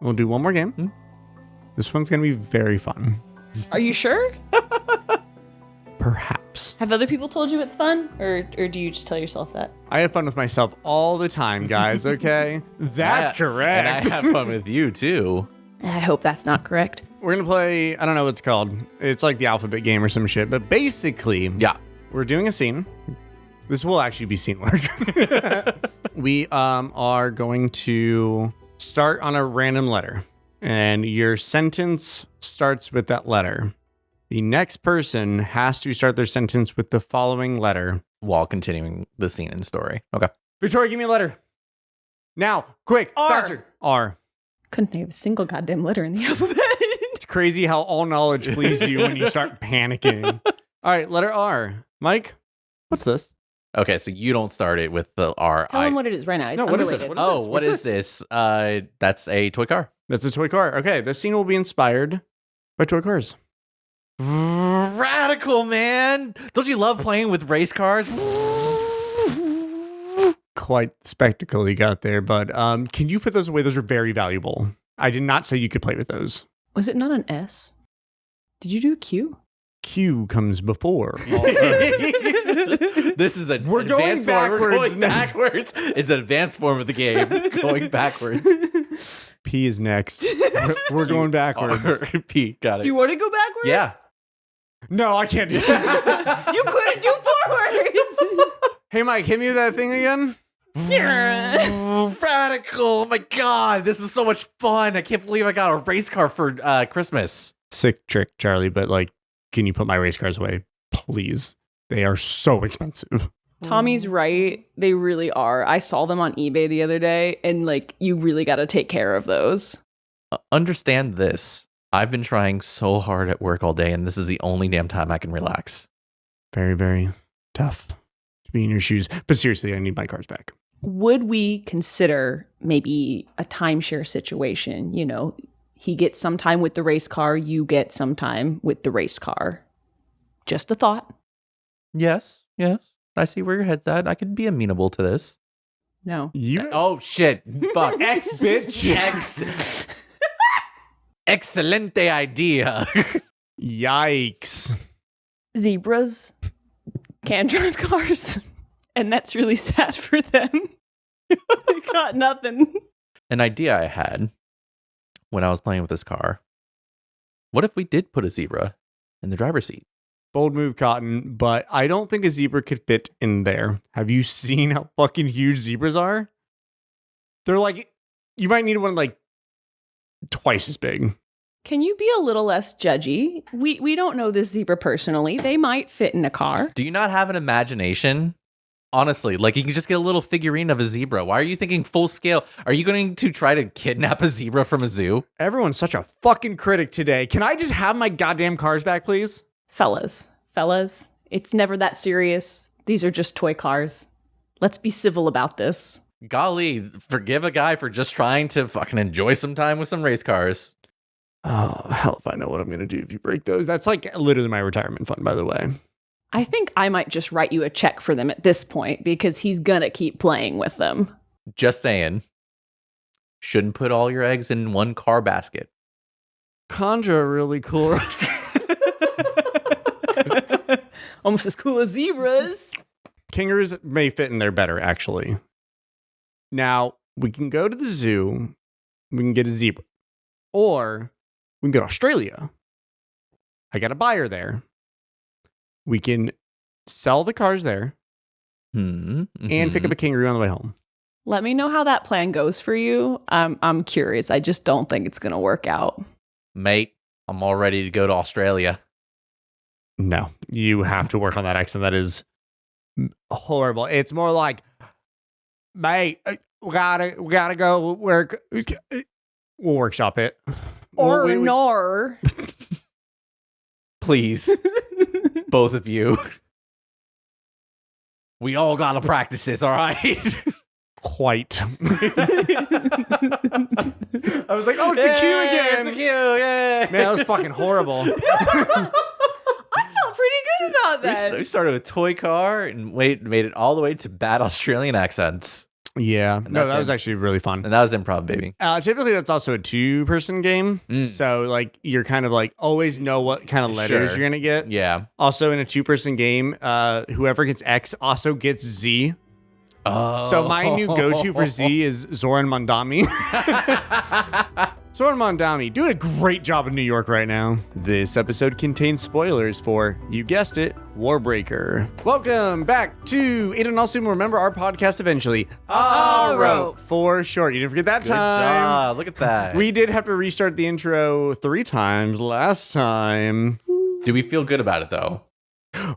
We'll do one more game. This one's going to be very fun. Are you sure? Perhaps. Have other people told you it's fun? Or do you just tell yourself that? I have fun with myself all the time, guys, okay? That's correct. And I have fun with you, too. I hope that's not correct. We're going to play, I don't know what it's called. It's like the alphabet game or some shit. But basically, we're doing a scene. This will actually be scene work. We are going to start on a random letter. And your sentence starts with that letter. The next person has to start their sentence with the following letter. While continuing the scene and story. Okay. Victoria, give me a letter. Now, quick, R. faster. R. Couldn't think of a single goddamn letter in the alphabet. It's crazy how all knowledge flees you when you start panicking. All right, letter R. Mike, what's this? Okay, so you don't start it with the R. Tell him what it is right now. It's No, what is this? unrelated. What is What is this? That's a toy car. That's a toy car. Okay, this scene will be inspired by toy cars. Radical, man. Don't you love playing with race cars? Quite the spectacle you got there, but can you put those away? Those are very valuable. I did not say you could play with those. Was it not an S? Did you do a Q? Q comes before. This is We're advanced going form. We're backwards going now. backwards. It's an advanced form of the game. Going backwards. P is next. We're going backwards. P, got it. Do you want to go backwards? Yeah. No, I can't do that. You couldn't do forwards. Hey, Mike, hit me with that thing again. Radical. Oh my God. This is so much fun. I can't believe I got a race car for Christmas. Sick trick, Charlie, but like, can you put my race cars away, please? They are so expensive. Tommy's right. They really are. I saw them on eBay the other day, and like, you really got to take care of those. Understand this. I've been trying so hard at work all day, and this is the only damn time I can relax. Very, very tough to be in your shoes. But seriously, I need my cars back. Would we consider maybe a timeshare situation? You know, he gets some time with the race car, you get some time with the race car. Just a thought. Yes. I see where your head's at. I could be amenable to this. No. You? Oh, shit. Fuck. X, bitch. Excelente idea. Yikes. Zebras can drive cars, and that's really sad for them. They got nothing. An idea I had when I was playing with this car. What if we did put a zebra in the driver's seat? Bold move, Cotton, but I don't think a zebra could fit in there. Have you seen how fucking huge zebras are? They're like, you might need one like twice as big. Can you be a little less judgy? We don't know this zebra personally. They might fit in a car. Do you not have an imagination? Honestly, like you can just get a little figurine of a zebra. Why are you thinking full scale? Are you going to try to kidnap a zebra from a zoo? Everyone's such a fucking critic today. Can I just have my goddamn cars back, please? Fellas, it's never that serious. These are just toy cars. Let's be civil about this. Golly, forgive a guy for just trying to fucking enjoy some time with some race cars. Oh, hell if I know what I'm going to do if you break those. That's like literally my retirement fund, by the way. I think I might just write you a check for them at this point because he's gonna keep playing with them. Just saying. Shouldn't put all your eggs in one car basket. Conjure really cool. Almost as cool as zebras. Kangaroos may fit in there better, actually. Now, we can go to the zoo. We can get a zebra. Or we can go to Australia. I got a buyer there. We can sell the cars there and pick up a kangaroo on the way home. Let me know how that plan goes for you. I'm curious. I just don't think it's going to work out. Mate, I'm all ready to go to Australia. No, you have to work on that accent. That is horrible. It's more like, mate, we gotta go work. We'll workshop it. Or nor. Please. Both of you. We all gotta practice this, all right? Quite. I was like, oh, it's the Q again. It's the Q, yeah. Man, that was fucking horrible. I felt pretty good about that. We started with toy car and made it all the way to bad Australian accents. Yeah. And No, that's that was it. actually really fun. And that was improv, baby. Typically, that's also a 2-person game. So, like, you're kind of like always know what kind of letters Sure. you're going to get. Yeah. Also, in a 2-person game, whoever gets X also gets Z. Oh. So, my new go-to for Z is Zoran Mondami. Zoran Mondami doing a great job in New York right now. This episode contains spoilers for, you guessed it, Warbreaker. Welcome back to It and Also Remember our podcast eventually. AWROPE for short. You didn't forget that Good time. job. Look at that. We did have to restart the intro 3 times last time. Do we feel good about it, though?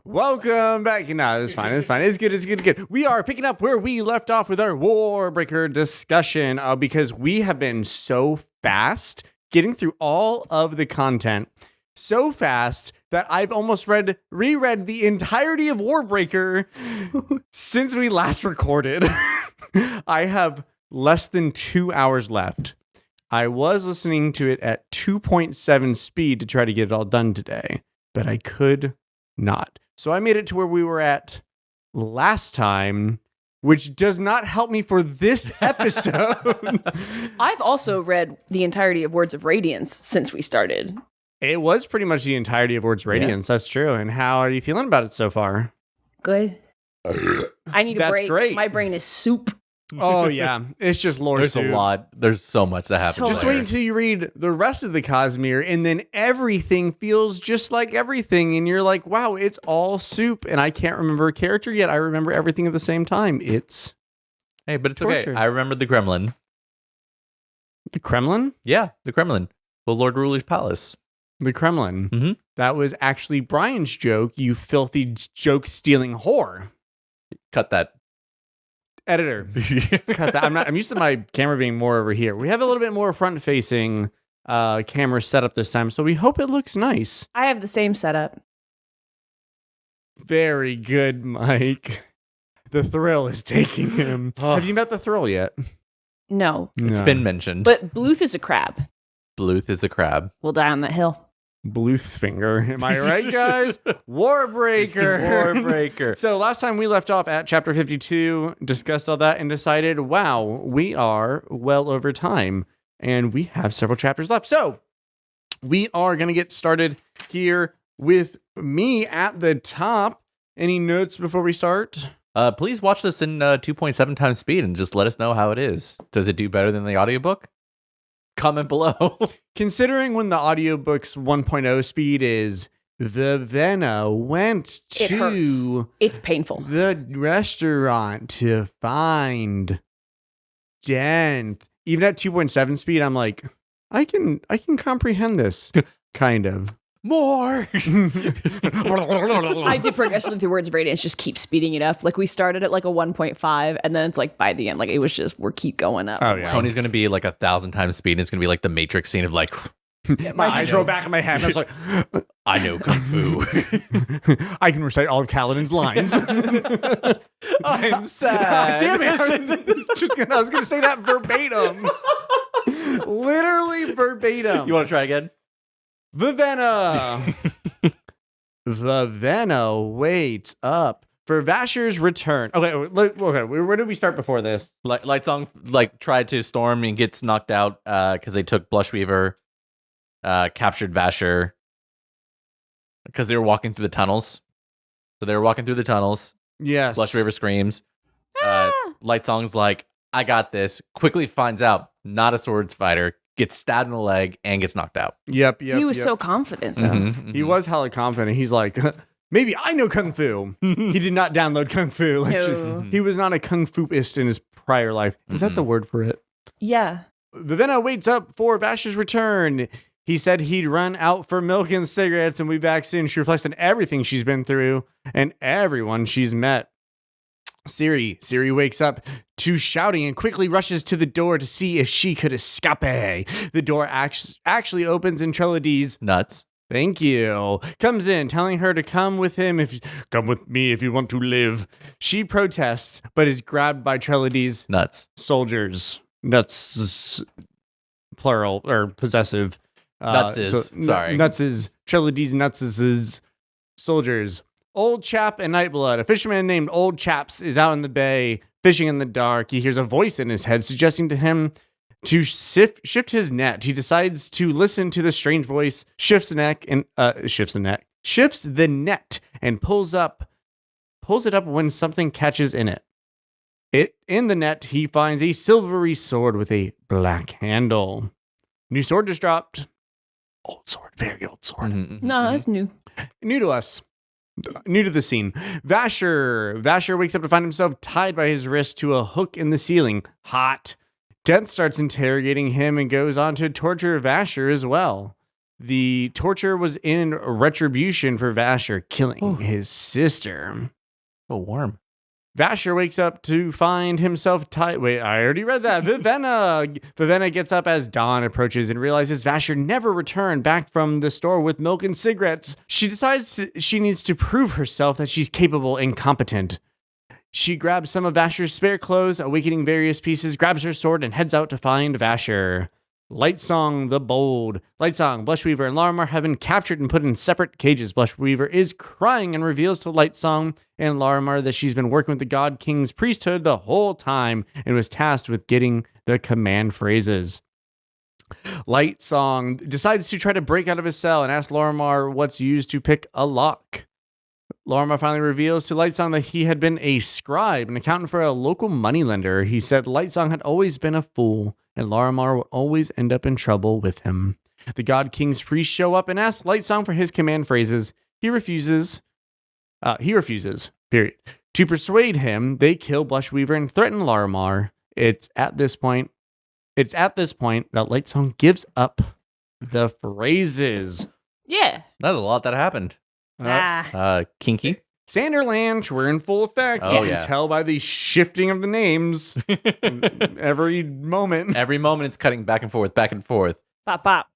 Welcome back. No, it's fine. It's fine. It's good. We are picking up where we left off with our Warbreaker discussion because we have been so fast getting through all of the content. So fast that I've almost reread the entirety of Warbreaker since we last recorded. I have less than 2 hours left. I was listening to it at 2.7 speed to try to get it all done today, but I could not. So I made it to where we were at last time, which does not help me for this episode. I've also read the entirety of Words of Radiance since we started. It was pretty much the entirety of Words of Radiance. That's true. And how are you feeling about it so far? Good. I need a That's break. great. My brain is soup. Oh, yeah. It's just lore There's soup. a lot. There's so much that happens. Just there. wait until you read the rest of the Cosmere, and then everything feels just like everything. And you're like, wow, it's all soup. And I can't remember a character yet. I remember everything at the same time. It's Hey, but it's torture. okay. I remember the Kremlin. The Kremlin? Yeah, the Kremlin. The Lord Ruler's Palace. The Kremlin. Mm-hmm. That was actually Brian's joke, you filthy joke-stealing whore. Cut that. Editor. Cut that. I'm used to my camera being more over here. We have a little bit more front-facing camera setup this time, so we hope it looks nice. I have the same setup. Very good, Mike. The thrill is taking him. Have you met the thrill yet? No. It's No. been mentioned. But Bluth is a crab. Bluth is a crab. We'll die on that hill. Bluthfinger. Am I right, guys? Warbreaker. Warbreaker. So last time we left off at chapter 52, discussed all that, and decided, wow, we are well over time, and we have several chapters left. So we are going to get started here with me at the top. Any notes before we start? Please watch this in 2.7 times speed and just let us know how it is. Does it do better than the audiobook? Comment below. Considering when the audiobook's 1.0 speed is, Vivenna went It to hurts. It's painful. the restaurant to find Jen. Even at 2.7 speed, I'm like, I can comprehend this, kind of. More. I did progressively through Words of Radiance, just keep speeding it up. Like we started at like a 1.5, and then it's like by the end, like it was just we're keep going up. Oh, yeah. Tony's gonna be like 1,000 times speed. And it's gonna be like the Matrix scene of like, My eyes roll back in my head, and I was like, I know kung fu. I can recite all of Kaladin's lines. I'm sad. Damn it. I was going to say that verbatim. Literally verbatim. You want to try again? Vivenna. Vivenna waits up for Vasher's return. Okay, where did we start before this? Lightsong like tried to storm and gets knocked out because they took Blushweaver, captured Vasher because they were walking through the tunnels. So they were walking through the tunnels. Yes. Blushweaver screams. Lightsong's like, I got this. Quickly finds out not a swords fighter, gets stabbed in the leg, and gets knocked out. Yep. He was so confident though. Mm-hmm. He was hella confident. He's like, maybe I know Kung Fu. He did not download Kung Fu. Like, No. he was not a Kung Fuist in his prior life. Is that the word for it? Yeah. Vivenna waits up for Vasher's return. He said he'd run out for milk and cigarettes and be back soon. She reflects on everything she's been through and everyone she's met. Siri wakes up to shouting and quickly rushes to the door to see if she could escape. The door actually opens and Trelodies, Nuts. thank you, comes in, telling her to come with me if you want to live. She protests, but is grabbed by Trelodies' Nuts. soldiers. Nuts, plural or possessive. Nutses. Sorry. Nutses. Trelodies' Nutses' soldiers. Old Chap and Nightblood. A fisherman named Old Chaps is out in the bay fishing in the dark. He hears a voice in his head suggesting to him to shift his net. He decides to listen to the strange voice, shifts the net, and pulls it up when something catches in it. In the net, he finds a silvery sword with a black handle. New sword just dropped. Old sword, very old sword. No, that's new. New to us. New to the scene. Vasher wakes up to find himself tied by his wrist to a hook in the ceiling. Hot. Death starts interrogating him and goes on to torture Vasher as well. The torture was in retribution for Vasher killing his sister. So warm. Vasher wakes up to find himself tied. Wait, I already read that. Vivenna gets up as dawn approaches and realizes Vasher never returned back from the store with milk and cigarettes. She decides she needs to prove herself that she's capable and competent. She grabs some of Vasher's spare clothes, awakening various pieces, grabs her sword, and heads out to find Vasher. Lightsong the Bold. Lightsong, Blushweaver, and Larimar have been captured and put in separate cages. Blushweaver is crying and reveals to Lightsong and Larimar that she's been working with the God King's priesthood the whole time and was tasked with getting the command phrases. Lightsong decides to try to break out of his cell and asks Larimar what's used to pick a lock. Larimar finally reveals to Lightsong that he had been a scribe, an accountant for a local moneylender. He said Lightsong had always been a fool, and Larimar would always end up in trouble with him. The God King's priests show up and ask Lightsong for his command phrases. He refuses. Period. To persuade him, they kill Blushweaver and threaten Larimar. It's at this point that Lightsong gives up the phrases. Yeah. That's a lot that happened. Kinky. Sanderland, we're in full effect. Oh, You yeah. can tell by the shifting of the names every moment. Every moment it's cutting back and forth, back and forth. Pop, pop.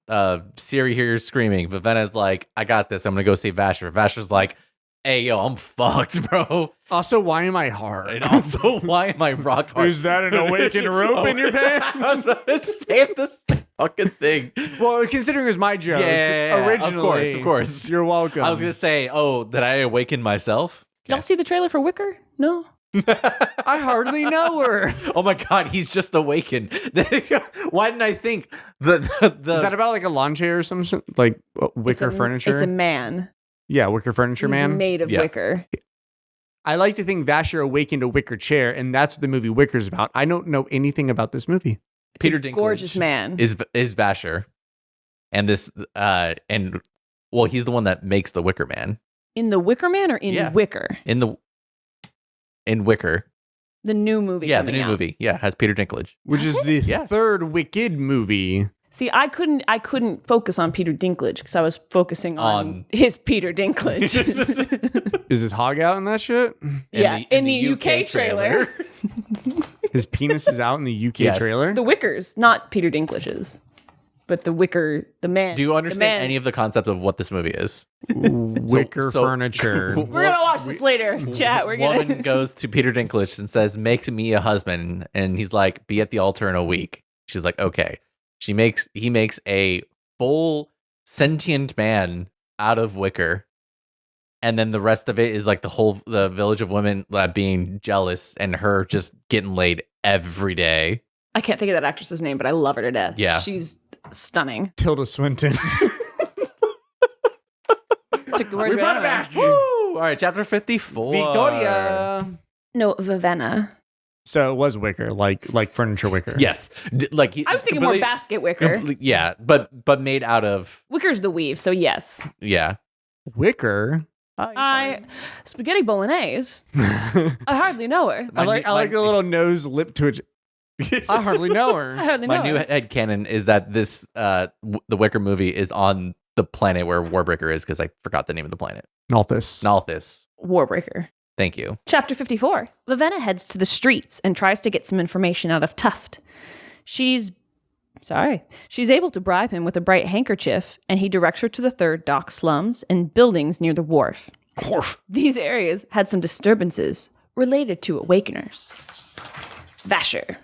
Siri hears screaming. Vivenna's like, I got this. I'm going to go save Vasher. Vasher's like, hey, yo, I'm fucked, bro. Also, why am I hard? And also, why am I rock hard? Is that an awakened rope in your pants? I was about to say the same fucking thing. Well, considering it was my joke, Yeah, originally. of course. You're welcome. I was going to say, did I awaken myself? Y'all see the trailer for Wicker? No? I hardly know her. Oh my God, he's just awakened. Why didn't I think the Is that about like a lawn chair or some shit? Like wicker furniture? It's a man. Yeah, wicker furniture He's man. made of wicker. I like to think Vasher awakened a wicker chair, and that's what the movie Wicker's about. I don't know anything about this movie. Peter It's a Dinklage gorgeous man. is Vasher, and this he's the one that makes the Wicker Man In the Wicker Man or in Wicker? in Wicker. The new movie. Yeah, the coming new out. movie. Yeah, has Peter Dinklage. Which is the Yes. third Wicked movie. See, I couldn't focus on Peter Dinklage because I was focusing on his Peter Dinklage. Is his hog out in that shit? In the UK trailer. His penis is out in the UK Yes. trailer? The Wickers, not Peter Dinklage's, but the Wicker, the man. Do you understand any of the concept of what this movie is? Wicker So- furniture. We're gonna watch this later, chat. We're gonna. Woman goes to Peter Dinklage and says, "Make me a husband," and he's like, "Be at the altar in a week." She's like, "Okay." He makes a full sentient man out of wicker, and then the rest of it is like the village of women being jealous and her just getting laid every day. I can't think of that actress's name, but I love her to death. Yeah. She's stunning. Tilda Swinton. Took the words We right brought it out of back. my- Woo! All right, chapter 54. Victoria. No, Vivenna. So it was wicker, like furniture wicker. Yes, I was thinking more basket wicker. Yeah, but made out of Wicker's the weave, so yes. yeah. Wicker. Spaghetti bolognese. I hardly know her. I like the little nose lip twitch. I hardly know her. I hardly know My new her. headcanon is that this the Wicker movie is on the planet where Warbreaker is because I forgot the name of the planet. Nalthis. Warbreaker. Thank you. Chapter 54. Vivenna heads to the streets and tries to get some information out of Tuft. She's able to bribe him with a bright handkerchief, and he directs her to the third dock slums and buildings near the wharf. These areas had some disturbances related to awakeners. Vasher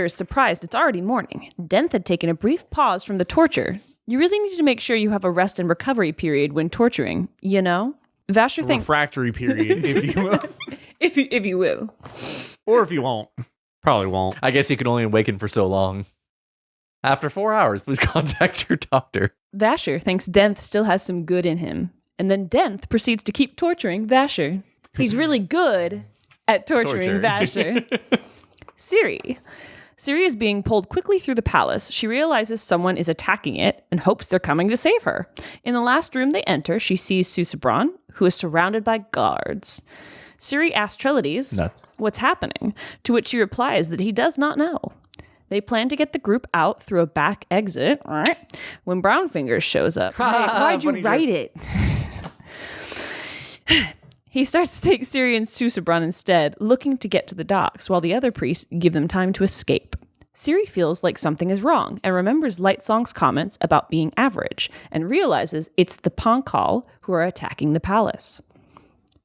is surprised it's already morning. Denth had taken a brief pause from the torture. You really need to make sure you have a rest and recovery period when torturing, you know? Vasher thinks Refractory period, if you will. if you will. Or if you won't. Probably won't. I guess you can only awaken for so long. After 4 hours, please contact your doctor. Vasher thinks Denth still has some good in him. And then Denth proceeds to keep torturing Vasher. He's really good at torturing Vasher. Ciri is being pulled quickly through the palace. She realizes someone is attacking it and hopes they're coming to save her. In the last room they enter, she sees Susebron, who is surrounded by guards. Ciri asks Treleades what's happening, to which he replies that he does not know. They plan to get the group out through a back exit when Brownfingers shows up. Why'd you write it? He starts to take Ciri and Susebron instead, looking to get to the docks, while the other priests give them time to escape. Ciri feels like something is wrong and remembers Lightsong's comments about being average and realizes it's the Pankal who are attacking the palace.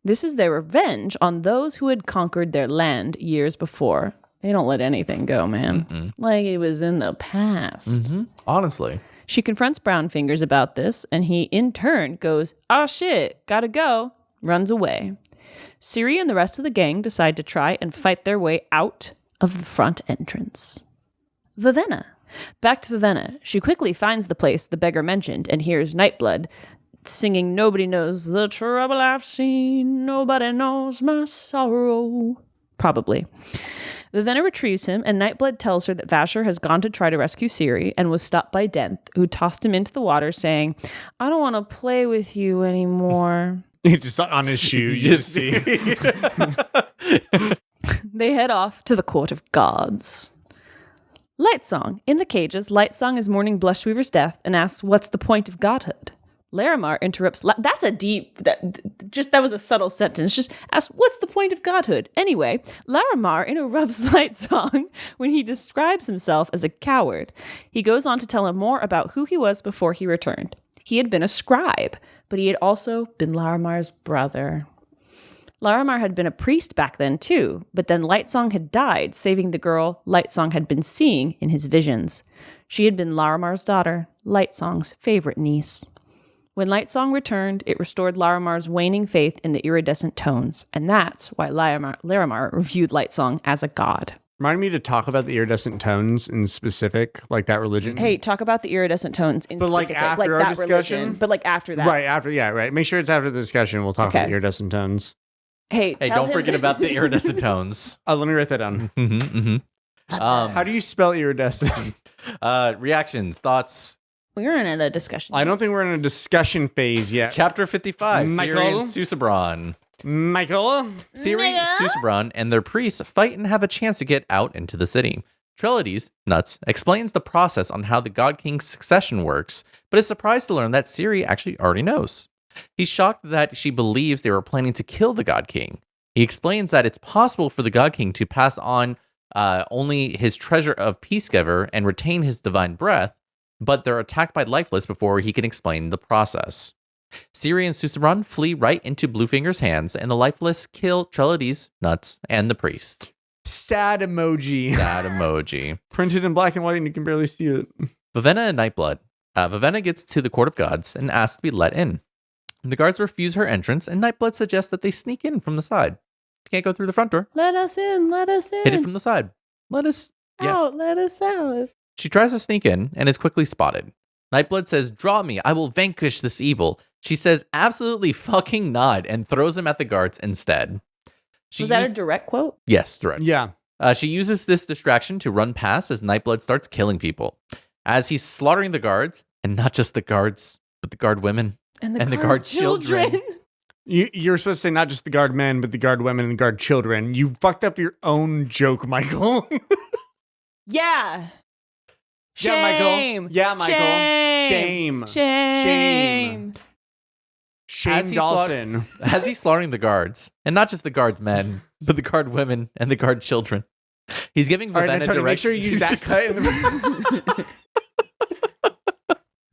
This is their revenge on those who had conquered their land years before. They don't let anything go, man. Mm-mm. Like it was in the past. Mm-hmm. Honestly. She confronts Brownfingers about this, and he in turn goes, "Oh shit, gotta go," runs away. Ciri and the rest of the gang decide to try and fight their way out of the front entrance. Vivenna. Back to Vivenna. She quickly finds the place the beggar mentioned and hears Nightblood singing "Nobody knows the trouble I've seen, nobody knows my sorrow." Probably. Vivenna retrieves him, and Nightblood tells her that Vasher has gone to try to rescue Ciri and was stopped by Denth, who tossed him into the water, saying, "I don't want to play with you anymore." Just on his shoe, you just see. They head off to the Court of Gods. Lightsong. In the cages, Lightsong is mourning Blushweaver's death and asks, "What's the point of godhood?" Larimar interrupts. That's a deep. That was a subtle sentence. Just ask, "What's the point of godhood?" Anyway, Larimar interrupts Lightsong when he describes himself as a coward. He goes on to tell him more about who he was before he returned. He had been a scribe, but he had also been Larimar's brother. Larimar had been a priest back then too, but then Lightsong had died, saving the girl Lightsong had been seeing in his visions. She had been Larimar's daughter, Lightsong's favorite niece. When Lightsong returned, it restored Larimar's waning faith in the iridescent tones, and that's why Larimar viewed Lightsong as a god. Remind me to talk about the iridescent tones in specific, like that religion. Hey, talk about the iridescent tones in specific, after like our that discussion? religion. But like after that. Right, after, yeah, right. Make sure it's after the discussion. We'll talk about the iridescent tones. Hey, don't forget about the iridescent tones. Let me write that down. How do you spell iridescent? Reactions, thoughts. We're in a discussion. I don't think we're in a discussion phase yet. Chapter 55, Michael? Ciri and Susebron. Michael? Ciri, Susebron, and their priests fight and have a chance to get out into the city. Treleades, nuts, explains the process on how the God King's succession works, but is surprised to learn that Ciri actually already knows. He's shocked that she believes they were planning to kill the God King. He explains that it's possible for the God King to pass on only his treasure of Peacegiver and retain his divine breath, but they're attacked by Lifeless before he can explain the process. Ciri and Susebron flee right into Bluefinger's hands, and the Lifeless kill Treleades, nuts, and the priest. Sad emoji. Sad emoji. Printed in black and white, and you can barely see it. Vivenna and Nightblood. Vivenna gets to the Court of Gods and asks to be let in. The guards refuse her entrance, and Nightblood suggests that they sneak in from the side. Can't go through the front door. Let us in, let us in. Hit it from the side. Let us out, let us out. She tries to sneak in and is quickly spotted. Nightblood says, "Draw me, I will vanquish this evil." She says, "Absolutely fucking not," and throws him at the guards instead. Was that a direct quote? Yes, direct. Yeah. She uses this distraction to run past as Nightblood starts killing people. As he's slaughtering the guards, and not just the guards, but the guard women and the guard children. You're supposed to say not just the guard men, but the guard women and the guard children. You fucked up your own joke, Michael. Yeah. Shame. Yeah, Michael. Yeah, Michael. Shame. Shame. Shame Dawson. As he's slaughtering the guards, and not just the guards men, but the guard women and the guard children. He's giving Vivenna directions. Make sure you use that cut in the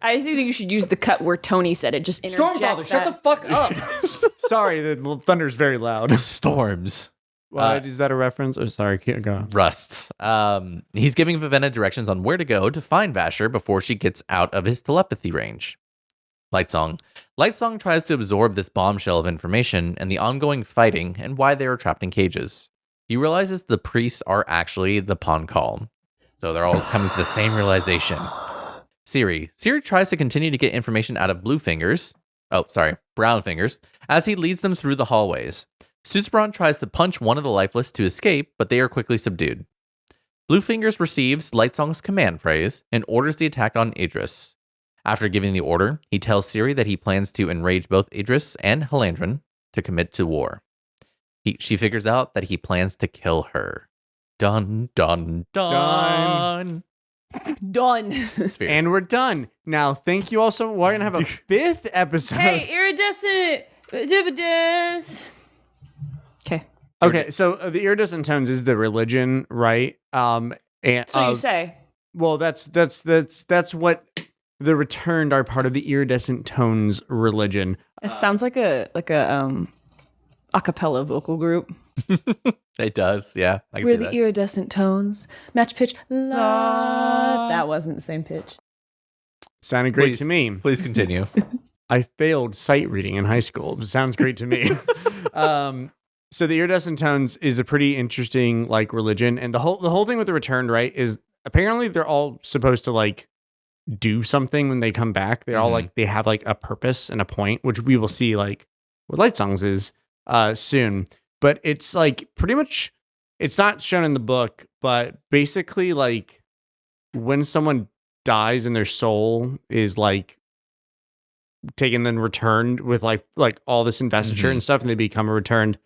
I think you should use the cut where Tony said it. Just interject Stormfather, shut the fuck up. Sorry, the thunder's very loud. Storms. Is that a reference? Oh, sorry, can't go. Rusts. He's giving Vivenna directions on where to go to find Vasher before she gets out of his telepathy range. Lightsong. Lightsong tries to absorb this bombshell of information and the ongoing fighting and why they are trapped in cages. He realizes the priests are actually the Pancall. So they're all coming to the same realization. Siri tries to continue to get information out of Brown Fingers, as he leads them through the hallways. Susebron tries to punch one of the lifeless to escape, but they are quickly subdued. Blue Fingers receives Lightsong's command phrase and orders the attack on Idris. After giving the order, he tells Siri that he plans to enrage both Idris and Halandrin to commit to war. She figures out that he plans to kill her. Dun, dun, dun. Done. And we're done. Now, thank you all so much. We're going to have a 5th episode. Hey, iridescent. Okay. Okay, so the iridescent tones is the religion, right? And So you say. Well, that's what the returned are part of the iridescent tones religion. It sounds like a cappella vocal group. It does, yeah. We're the iridescent tones. Match pitch. La. That wasn't the same pitch. Sounded great to me. Please continue. I failed sight reading in high school. It sounds great to me. So the iridescent tones is a pretty interesting like religion, and the whole thing with the returned, right, is apparently they're all supposed to like do something when they come back. They're all like they have like a purpose and a point, which we will see like what Light Songs is soon. But it's like pretty much, it's not shown in the book, but basically like when someone dies and their soul is like taken and returned with like all this investiture and stuff, and they become a returned.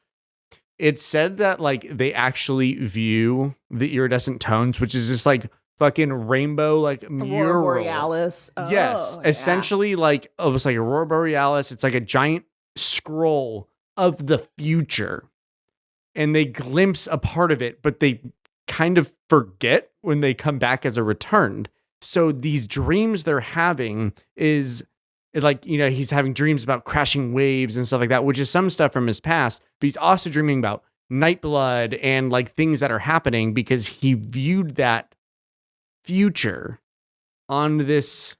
It's said that like they actually view the iridescent tones, which is just like fucking rainbow like mural. Aurora Borealis. Oh, yes, essentially like almost like Aurora Borealis. It's like a giant scroll of the future. And they glimpse a part of it, but they kind of forget when they come back as a returned. So these dreams they're having is like, you know, he's having dreams about crashing waves and stuff like that, which is some stuff from his past, but he's also dreaming about Nightblood and like things that are happening because he viewed that future on this.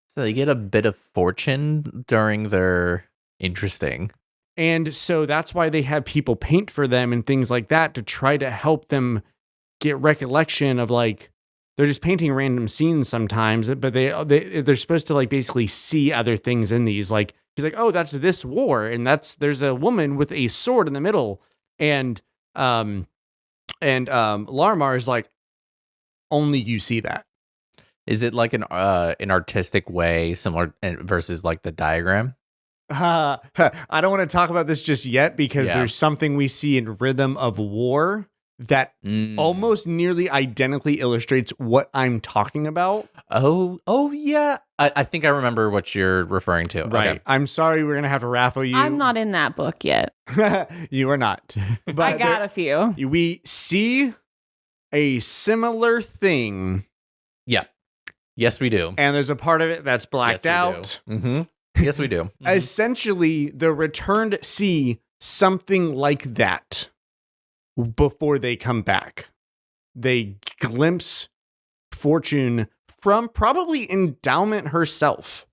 So they get a bit of fortune during their interesting. And so that's why they have people paint for them and things like that to try to help them get recollection of like, they're just painting random scenes sometimes, but they're supposed to like basically see other things in these. Like he's like, oh, that's this war, and there's a woman with a sword in the middle, and Larimar is like, only you see that. Is it like an artistic way similar versus like the diagram? I don't want to talk about this just yet because there's something we see in Rhythm of War that almost nearly identically illustrates what I'm talking about. Oh yeah. I think I remember what you're referring to. Right. Okay. I'm sorry we're going to have to raffle you. I'm not in that book yet. You are not. But I got a few. We see a similar thing. Yeah. Yes, we do. And there's a part of it that's blacked out. Yes, we do. Essentially, the returned see something like that before they come back. They glimpse Fortune from probably Endowment herself,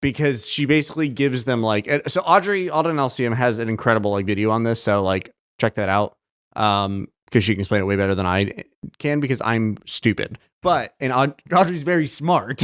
because she basically gives them like, so Alden Elsium has an incredible like video on this, so like check that out, because she can explain it way better than I can because I'm stupid. But, and Audrey's very smart.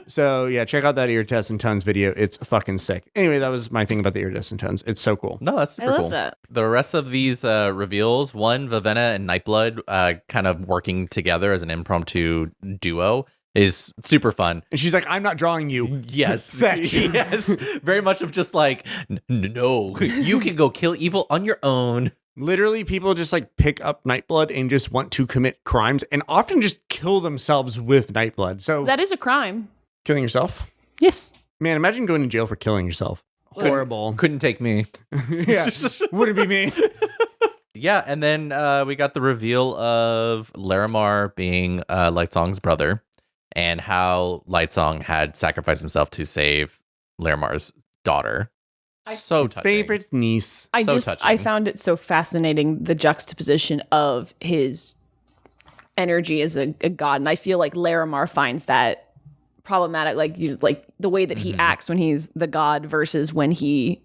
So yeah, check out that Iridescent Tones video. It's fucking sick. Anyway, that was my thing about the Iridescent Tones. It's so cool. No, that's super cool. I love that. The rest of these reveals, Vivenna and Nightblood kind of working together as an impromptu duo is super fun. And she's like, I'm not drawing you. Yes. Yes. Very much of just like, no, you can go kill evil on your own. Literally, people just like pick up Nightblood and just want to commit crimes and often just kill themselves with Nightblood. So that is a crime. Killing yourself? Yes. Man, imagine going to jail for killing yourself. Horrible. Couldn't take me. Yeah, wouldn't be me. Yeah, and then we got the reveal of Larimar being Lightsong's brother and how Lightsong had sacrificed himself to save Larimar's daughter. So touching. Favorite niece. I found it so fascinating, the juxtaposition of his energy as a god, and I feel like Larimar finds that problematic, like the way that he acts when he's the god versus when he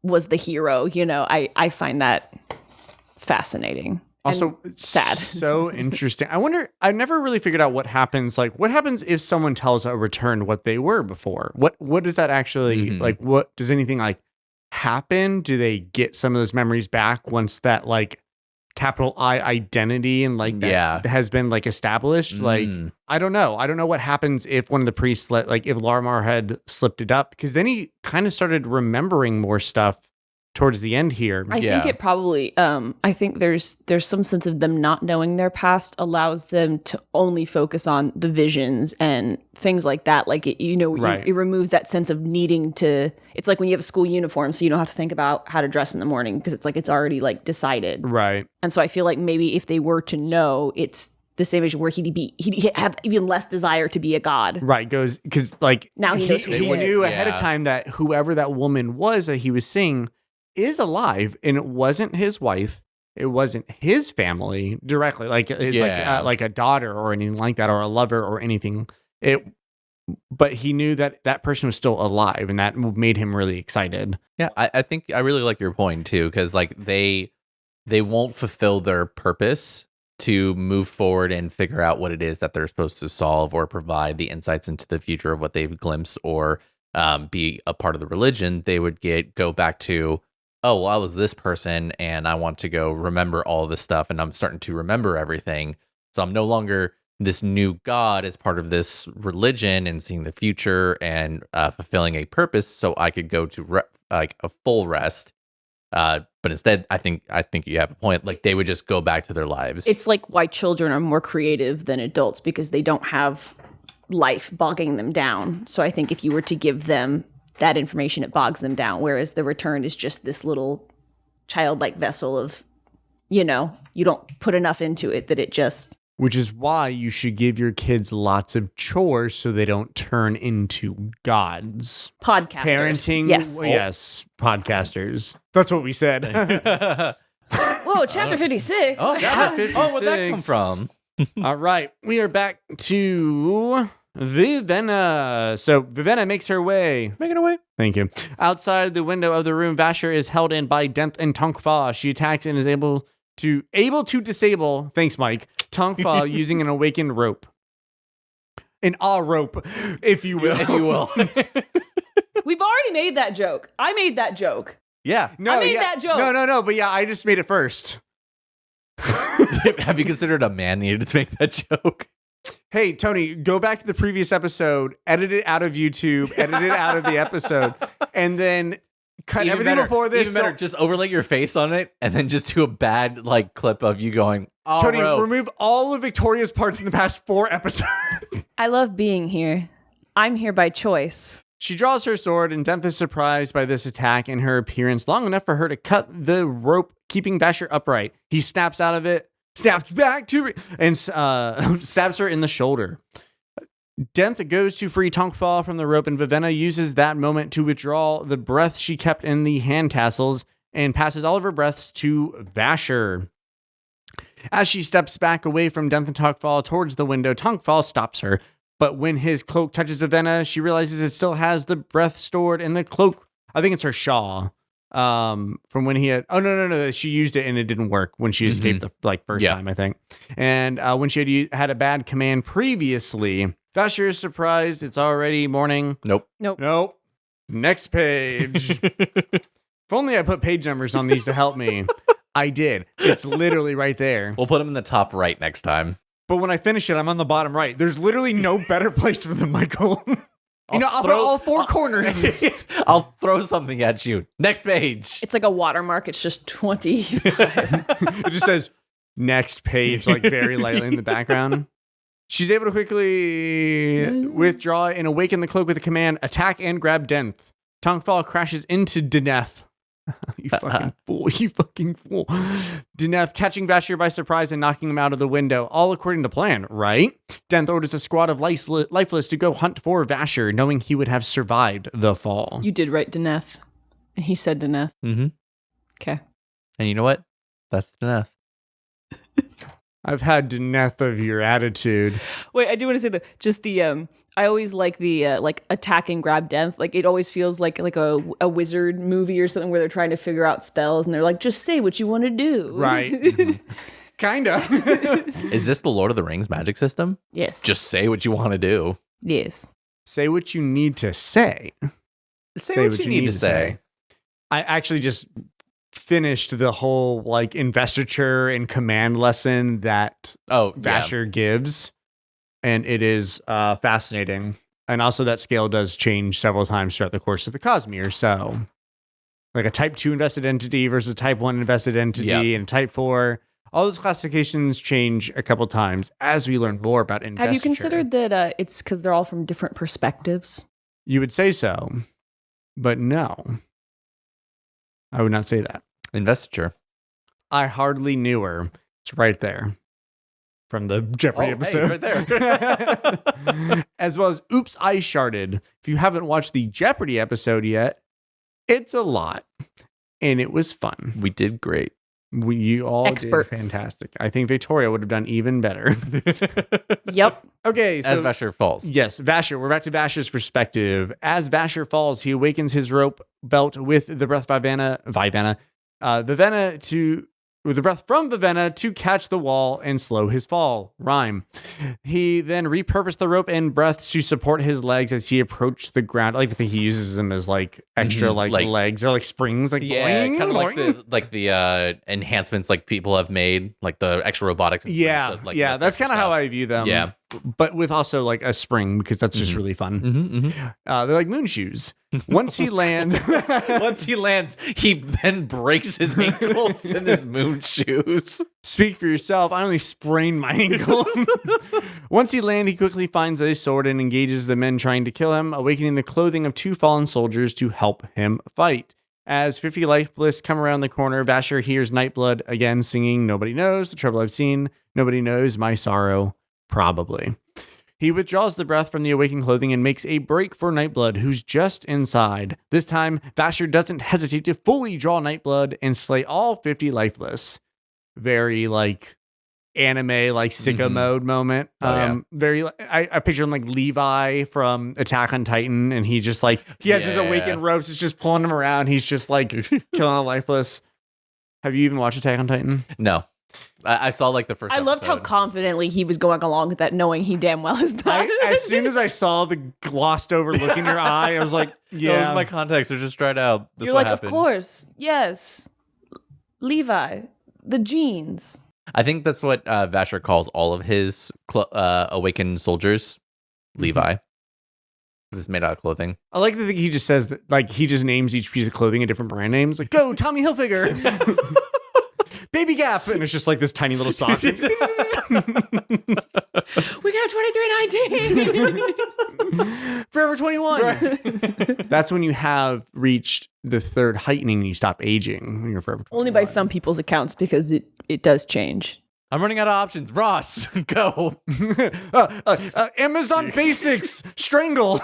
was the hero. I find that fascinating. Also, sad. So interesting. I wonder, I've never really figured out what happens. Like, what happens if someone tells a return what they were before? What does that actually, like, what does anything like happen? Do they get some of those memories back once that like capital I identity and like that has been like established? Like, I don't know. I don't know what happens if one of the priests if Larimar had slipped it up, because then he kind of started remembering more stuff towards the end here. I think it probably I think there's some sense of them not knowing their past allows them to only focus on the visions and things like that. Like it removes that sense of needing to. It's like when you have a school uniform, so you don't have to think about how to dress in the morning because it's like it's already like decided. Right. And so I feel like maybe if they were to know, it's the same as where he'd have even less desire to be a god. Right. Because like now he knows who he knew ahead of time that whoever that woman was that he was seeing is alive, and it wasn't his wife, it wasn't his family directly, like it's like a daughter or anything like that, or a lover or anything. But he knew that person was still alive, and that made him really excited. Yeah, I think I really like your point too, because like they won't fulfill their purpose to move forward and figure out what it is that they're supposed to solve or provide the insights into the future of what they've glimpsed or be a part of the religion. They would go back to, oh, well, I was this person and I want to go remember all this stuff, and I'm starting to remember everything. So I'm no longer this new god as part of this religion and seeing the future and fulfilling a purpose, so I could go to like a full rest. But instead, I think you have a point. Like they would just go back to their lives. It's like why children are more creative than adults, because they don't have life bogging them down. So I think if you were to give them that information, it bogs them down. Whereas the return is just this little childlike vessel of, you don't put enough into it that it just. Which is why you should give your kids lots of chores so they don't turn into gods. Podcasters. Parenting. Yes. Podcasters. That's what we said. Whoa, chapter 56. Oh, chapter 56. Oh, where'd that come from? All right. We are back to Vivenna. So Vivenna makes her way. Making her way. Thank you. Outside the window of the room, Vasher is held in by Denth and Tonkfa. She attacks and is able to disable, thanks Mike, Tonkfa using an awakened rope. An AWROPE, if you will. If you will. We've already made that joke. I made that joke. Yeah. I made that joke. No, but yeah, I just made it first. Have you considered a man needed to make that joke? Hey, Tony, go back to the previous episode, edit it out of YouTube, edit it out of the episode, and then cut everything before this. Even better, just overlay your face on it, and then just do a bad like clip of you going, Tony, remove all of Victoria's parts in the past 4 episodes. I love being here. I'm here by choice. She draws her sword, and Denth is surprised by this attack and her appearance long enough for her to cut the rope, keeping Vasher upright. He snaps out of it, snaps back to and stabs her in the shoulder. Denth goes to free Tonkfa from the rope, and Vivenna uses that moment to withdraw the breath she kept in the hand tassels and passes all of her breaths to Vasher. As she steps back away from Denth and Tonkfa towards the window, Tonkfa stops her. But when his cloak touches Vivenna, she realizes it still has the breath stored in the cloak. I think it's her shawl. From when he had, no, she used it and it didn't work when she escaped the first time, I think. And when she had a bad command previously, Vasher is surprised it's already morning. Nope. Next page. If only I put page numbers on these to help me. I did. It's literally right there. We'll put them in the top right next time. But when I finish it, I'm on the bottom right. There's literally no better place for them, Michael. I'll throw all 4 corners. I'll throw something at you. Next page. It's like a watermark. It's just 20. It just says next page, like very lightly in the background. She's able to quickly withdraw and awaken the cloak with the command, attack and grab Denth. Tonkfa crashes into Deneth. You fucking fool. Deneth catching Vasher by surprise and knocking him out of the window, all according to plan, right? Denth orders a squad of lifeless to go hunt for Vasher, knowing he would have survived the fall. You did right, Deneth. He said Deneth. Mm-hmm. Okay. And you know what? That's Deneth. I've had enough of your attitude. Wait, I do want to say I always like the like attack and grab death. Like it always feels like a wizard movie or something where they're trying to figure out spells and they're like, just say what you want to do. Right. Mm-hmm. Kinda. Is this the Lord of the Rings magic system? Yes. Just say what you want to do. Yes. Say what you need to say. Say what you need to say. I actually just finished the whole like investiture and command lesson that Vasher gives, and it is fascinating. And also that scale does change several times throughout the course of the Cosmere. So like a type 2 invested entity versus a type 1 invested entity and type 4. All those classifications change a couple times as we learn more about investiture. Have you considered that it's because they're all from different perspectives? You would say so, but no. I would not say that. Investiture. I hardly knew her. It's right there from the Jeopardy episode. Hey, it's right there. As well as Oops, I Sharded. If you haven't watched the Jeopardy episode yet, it's a lot. And it was fun. We did great. You all Experts. did fantastic. I think Victoria would have done even better. Yep. Okay, so as Vasher falls. Yes, Vasher. We're back to Vasher's perspective. As Vasher falls, he awakens his rope belt with the breath Vivanna with the breath from Vivanna to catch the wall and slow his fall. Rhyme. He then repurposed the rope and breath to support his legs as he approached the ground. I like to think he uses them as like extra like legs or like springs, like boing, kind of boing. like the enhancements like people have made, like the extra robotics. And That's kind of how I view them. Yeah, but with also like a spring because that's just really fun. They're like moon shoes. Once he lands, he then breaks his ankles in his moon shoes. Speak for yourself. I only sprained my ankle. Once he lands, he quickly finds a sword and engages the men trying to kill him, awakening the clothing of 2 fallen soldiers to help him fight. As 50 lifeless come around the corner, Vasher hears Nightblood again singing, "Nobody knows the trouble I've seen. Nobody knows my sorrow, probably." He withdraws the breath from the awakened clothing and makes a break for Nightblood, who's just inside. This time, Vasher doesn't hesitate to fully draw Nightblood and slay all 50 lifeless. Very, like, anime, like, sicko mode moment. Very, I picture him like Levi from Attack on Titan, and he just, like, he has his awakened ropes, it's just pulling him around, he's just, like, killing all lifeless. Have you even watched Attack on Titan? No. I saw like the first I loved how confidently he was going along with that, knowing he damn well is not. As soon as I saw the glossed over look in your eye, I was like, yeah. That was my context. They're just tried out. You're like, happened. Of course. Yes. Levi. The jeans. I think that's what Vasher calls all of his awakened soldiers. Levi. It's made out of clothing. I like the thing he just says that, like, he just names each piece of clothing a different brand names. Like, go, Tommy Hilfiger. Baby Gap, and it's just like this tiny little sock. We got a 2319. Forever 21. Right. That's when you have reached the 3rd heightening and you stop aging when you're Forever 21. Only by some people's accounts because it does change. I'm running out of options. Ross, go. Amazon Basics, Strangle.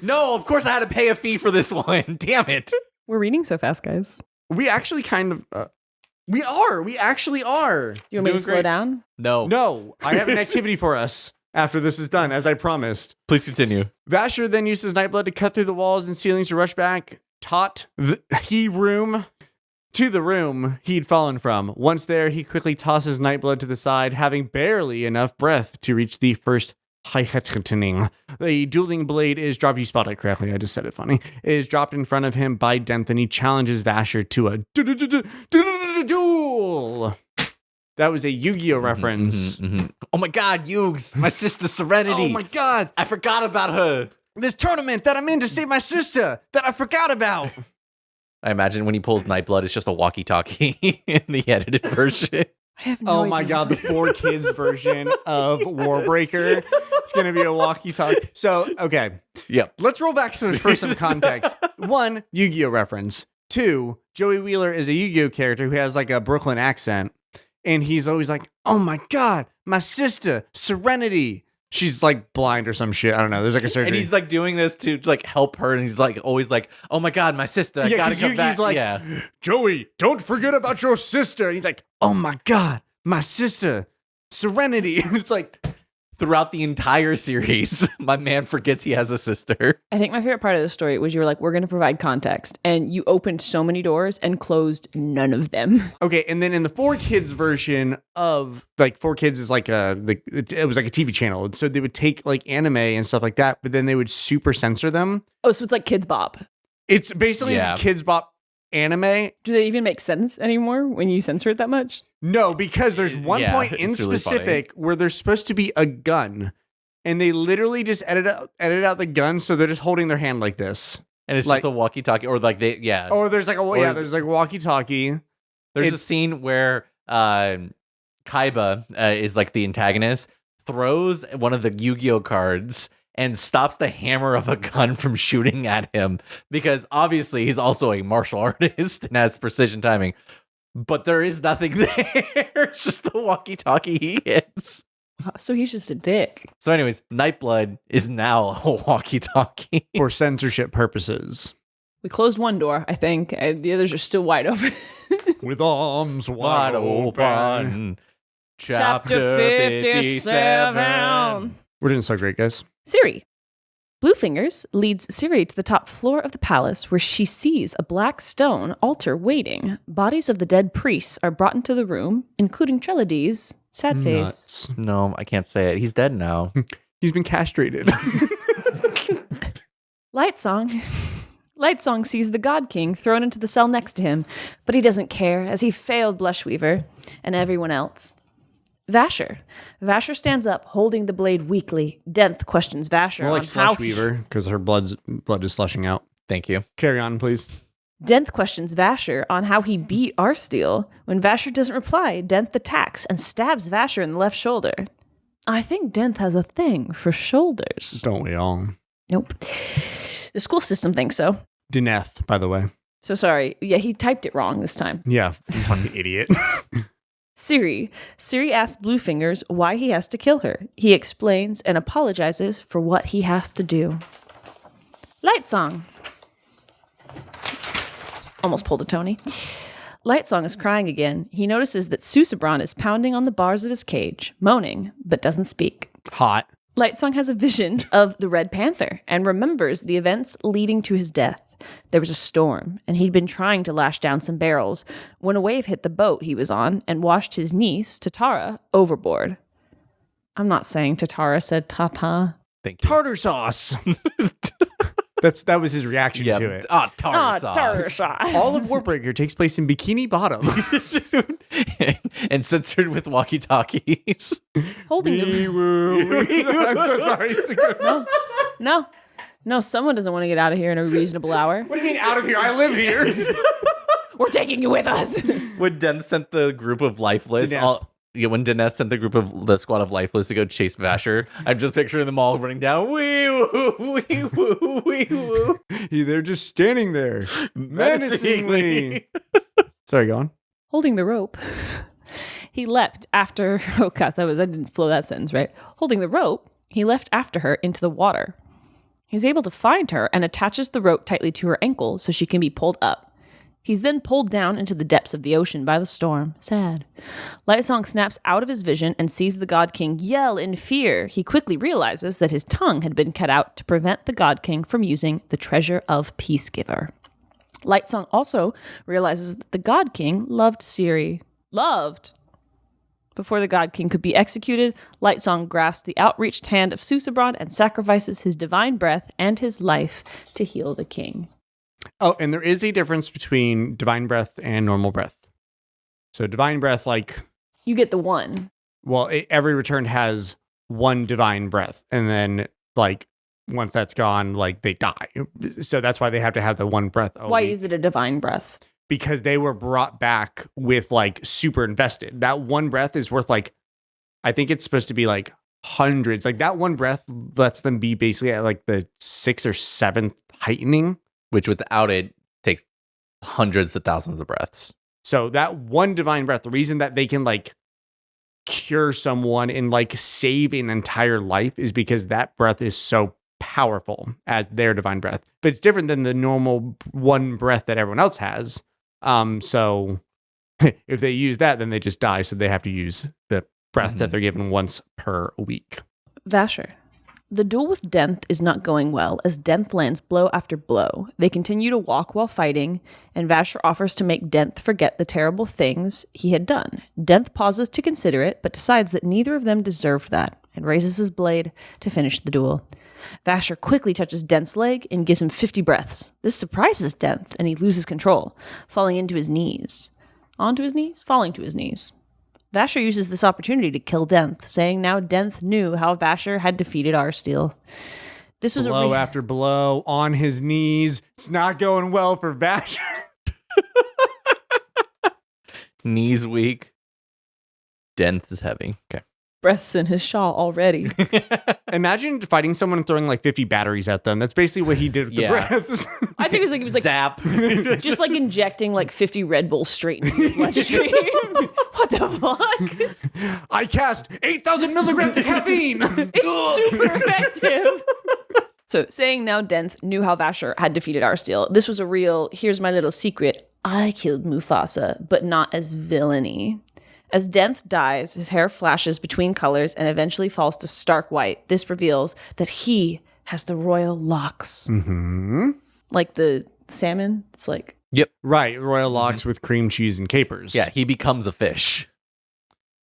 No, of course I had to pay a fee for this one. Damn it. We're reading so fast, guys. We actually kind of... We actually are. You want me to slow down? No. I have an activity for us after this is done, as I promised. Please continue. Vasher then uses Nightblood to cut through the walls and ceilings to rush back to the room he'd fallen from. Once there, he quickly tosses Nightblood to the side, having barely enough breath to reach the first heightening. The dueling blade is dropped. You spelled it correctly. I just said it funny. Is dropped in front of him by Denth, and he challenges Vasher to a duel. That was a Yu-Gi-Oh reference. Oh my God, Yugs, my sister Serenity. Oh my God, I forgot about her. This tournament that I'm in to save my sister that I forgot about. I imagine when he pulls Nightblood, it's just a walkie-talkie in the edited version. I have no idea. My God, the 4 kids version of Warbreaker. It's going to be a walkie-talkie. So, okay. Yep. Let's roll back for some context. 1, Yu-Gi-Oh reference. 2, Joey Wheeler is a Yu-Gi-Oh character who has like a Brooklyn accent. And he's always like, oh my God, my sister, Serenity. She's like blind or some shit. I don't know. There's like a surgery. And he's like doing this to like help her. And he's like always like, oh my God, my sister. I gotta come back. He's like, Joey, don't forget about your sister. And he's like, oh my God, my sister, Serenity. It's like throughout the entire series, my man forgets he has a sister. I think my favorite part of the story was you were like, we're going to provide context. And you opened so many doors and closed none of them. Okay, and then in the 4Kids version of, like, 4Kids is like it was like a TV channel. So they would take, like, anime and stuff like that, but then they would super censor them. Oh, so it's like Kids Bop. It's basically Kids Bop anime. Do they even make sense anymore when you censor it that much? No, because there's one point in specific where there's supposed to be a gun, and they literally just edit out the gun, so they're just holding their hand like this, and it's like, just a walkie-talkie, or like or there's like there's like walkie-talkie. There's a scene where Kaiba is like the antagonist, throws one of the Yu-Gi-Oh cards and stops the hammer of a gun from shooting at him, because obviously he's also a martial artist and has precision timing. But there is nothing there. It's just the walkie-talkie he hits. So he's just a dick. So anyways, Nightblood is now a walkie-talkie. For censorship purposes. We closed one door, I think, and the others are still wide open. With arms wide open. Chapter 57. We're doing so great, guys. Ciri. Bluefingers leads Ciri to the top floor of the palace, where she sees a black stone altar waiting. Bodies of the dead priests are brought into the room, including Trelady's sad face. No, I can't say it. He's dead now. He's been castrated. Lightsong sees the God King thrown into the cell next to him, but he doesn't care, as he failed Blushweaver and everyone else. Vasher stands up, holding the blade weakly. Denth questions Vasher More like on how Slushweaver, because her blood is slushing out. Thank you. Carry on, please. Denth questions Vasher on how he beat Arsteel. When Vasher doesn't reply, Denth attacks and stabs Vasher in the left shoulder. I think Denth has a thing for shoulders. Don't we all? Nope. The school system thinks so. Dineth, by the way. So sorry. Yeah, he typed it wrong this time. Yeah, fucking idiot. Ciri asks Bluefingers why he has to kill her. He explains and apologizes for what he has to do. Lightsong. Almost pulled a Tony. Lightsong is crying again. He notices that Susebron is pounding on the bars of his cage, moaning, but doesn't speak. Hot. Lightsong has a vision of the Red Panther and remembers the events leading to his death. There was a storm, and he'd been trying to lash down some barrels when a wave hit the boat he was on and washed his niece, Tatara, overboard. I'm not saying Tatara said ta-ta. Thank you. Tartar sauce. That was his reaction to it. Tartar sauce. All of Warbreaker takes place in Bikini Bottom. And censored with walkie-talkies. Holding the... I'm so sorry. No, someone doesn't want to get out of here in a reasonable hour. What do you mean out of here? I live here. We're taking you with us. When Deneth sent the group of lifeless... when Dineth sent the squad of lifeless to go chase Vasher, I'm just picturing them all running down. Wee woo, wee woo, wee woo. They're just standing there menacingly. Sorry, go on. Holding the rope, he leapt after. Oh God, I didn't flow that sentence right. Holding the rope, he leapt after her into the water. He's able to find her and attaches the rope tightly to her ankle so she can be pulled up. He's then pulled down into the depths of the ocean by the storm. Sad. Lightsong snaps out of his vision and sees the God King yell in fear. He quickly realizes that his tongue had been cut out to prevent the God King from using the treasure of Peacegiver. Lightsong also realizes that the God King loved Ciri. Loved! Before the God King could be executed, Lightsong grasps the outreached hand of Susebron and sacrifices his divine breath and his life to heal the king. Oh, and there is a difference between divine breath and normal breath. So divine breath, like... You get the one. Well, every return has one divine breath. And then, like, once that's gone, like, they die. So that's why they have to have the one breath. Why is it a divine breath? Because they were brought back with, like, super invested. That one breath is worth, like, I think it's supposed to be, like, hundreds. Like, that one breath lets them be basically at, like, the 6th or 7th heightening. Which without it takes hundreds of thousands of breaths. So that one divine breath, the reason that they can, like, cure someone and, like, save an entire life is because that breath is so powerful as their divine breath. But it's different than the normal one breath that everyone else has. So if they use that, then they just die. So they have to use the breath that they're given once per week. Vasher. The duel with Denth is not going well as Denth lands blow after blow. They continue to walk while fighting, and Vasher offers to make Denth forget the terrible things he had done. Denth pauses to consider it, but decides that neither of them deserved that, and raises his blade to finish the duel. Vasher quickly touches Denth's leg and gives him 50 breaths. This surprises Denth, and he loses control, falling into his knees. Onto his knees? Falling to his knees. Vasher uses this opportunity to kill Denth, saying now Denth knew how Vasher had defeated Arsteel. This was blow after blow on his knees. It's not going well for Vasher. Knees weak. Denth is heavy. Okay. breaths in his shawl already. Imagine fighting someone and throwing like 50 batteries at them. That's basically what he did with the breaths. I think it was like zap. Just like injecting like 50 Red Bulls straight into your bloodstream. What the fuck? I cast 8,000 milligrams of caffeine. It's super effective. So, saying now Denth knew how Vasher had defeated Arsteel. This was a real, here's my little secret. I killed Mufasa, but not as villainy. As Denth dies, his hair flashes between colors and eventually falls to stark white. This reveals that he has the royal locks. Mm-hmm. Like the salmon. It's like... Yep. Right. Royal locks with cream cheese and capers. Yeah, he becomes a fish.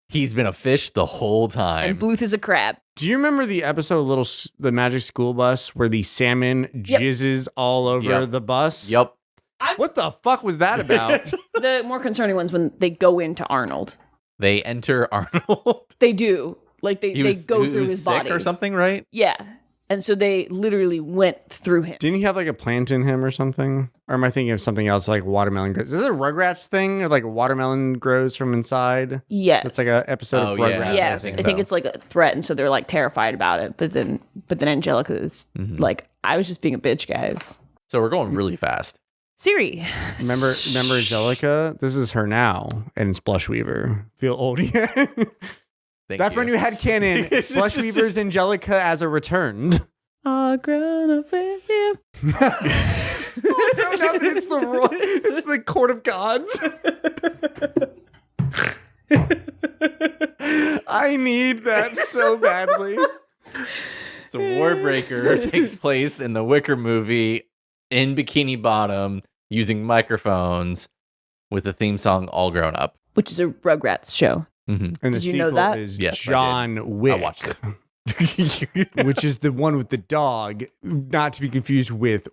He's been a fish the whole time. And Bluth is a crab. Do you remember the episode the Magic School Bus where the salmon jizzes all over the bus? Yep. What the fuck was that about? The more concerning one's when they go into Arnold. They enter Arnold. They do. Like they go through his sick body or something, right? Yeah. And so they literally went through him. Didn't he have like a plant in him or something? Or am I thinking of something else like watermelon grows? Is this a Rugrats thing? Or like watermelon grows from inside? Yes. It's like an episode of Rugrats. Yes. I think it's like a threat. And so they're like terrified about it. But then Angelica is like, I was just being a bitch, guys. So we're going really fast. Siri. Remember Angelica? This is her now. And it's Blushweaver. Feel old yet? That's my new headcanon. Blushweaver's Angelica as a returned. All grown up with you. It's the court of gods. I need that so badly. So Warbreaker takes place in the Wicker movie in Bikini Bottom using microphones with the theme song All Grown Up. Which is a Rugrats show. Mm-hmm. And the Did you sequel know that? is Yes, John Wick. I watched it. Which is the one with the dog, not to be confused with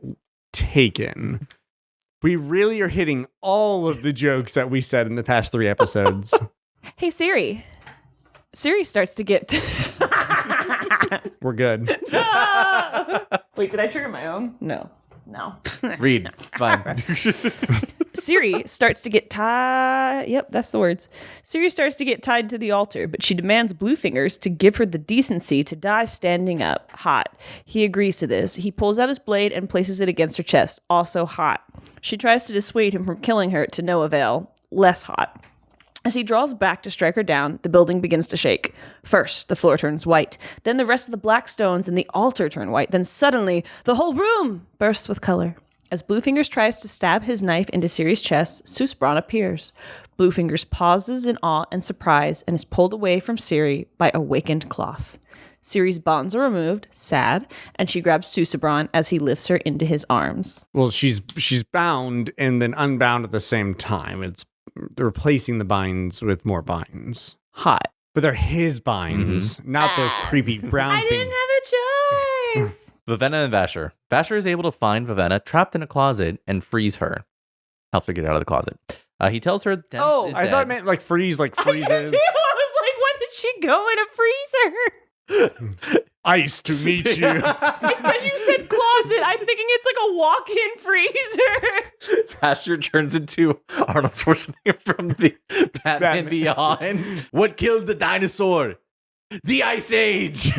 Taken. We really are hitting all of the jokes that we said in the past 3 episodes. Hey, Siri. Siri starts to get... We're good. Wait, did I trigger my own? No. Read. It's fine. Siri starts to get tied. Yep, that's the words. Siri starts to get tied to the altar, but she demands Bluefingers to give her the decency to die standing up. Hot. He agrees to this. He pulls out his blade and places it against her chest. Also hot. She tries to dissuade him from killing her to no avail. Less hot. As he draws back to strike her down, the building begins to shake. First, the floor turns white. Then the rest of the black stones and the altar turn white. Then suddenly, the whole room bursts with color. As Bluefingers tries to stab his knife into Siri's chest, Susebron appears. Bluefingers pauses in awe and surprise and is pulled away from Siri by awakened cloth. Siri's bonds are removed, sad, and she grabs Susebron as he lifts her into his arms. Well, she's bound and then unbound at the same time. They're replacing the binds with more binds. Hot. But they're his binds, not the creepy brown thing. I didn't have a choice. Vivenna and Vasher. Vasher is able to find Vivenna trapped in a closet and freeze her. Helps her get out of the closet. He tells her Denth is I dead. thought it meant like freeze, like freezes. I did too. I was like, when did she go in a freezer? Ice to meet you. It's because you said closet. I'm thinking it's like a walk-in freezer. Vasher turns into Arnold Schwarzenegger from the Batman Beyond. What killed the dinosaur? The Ice Age.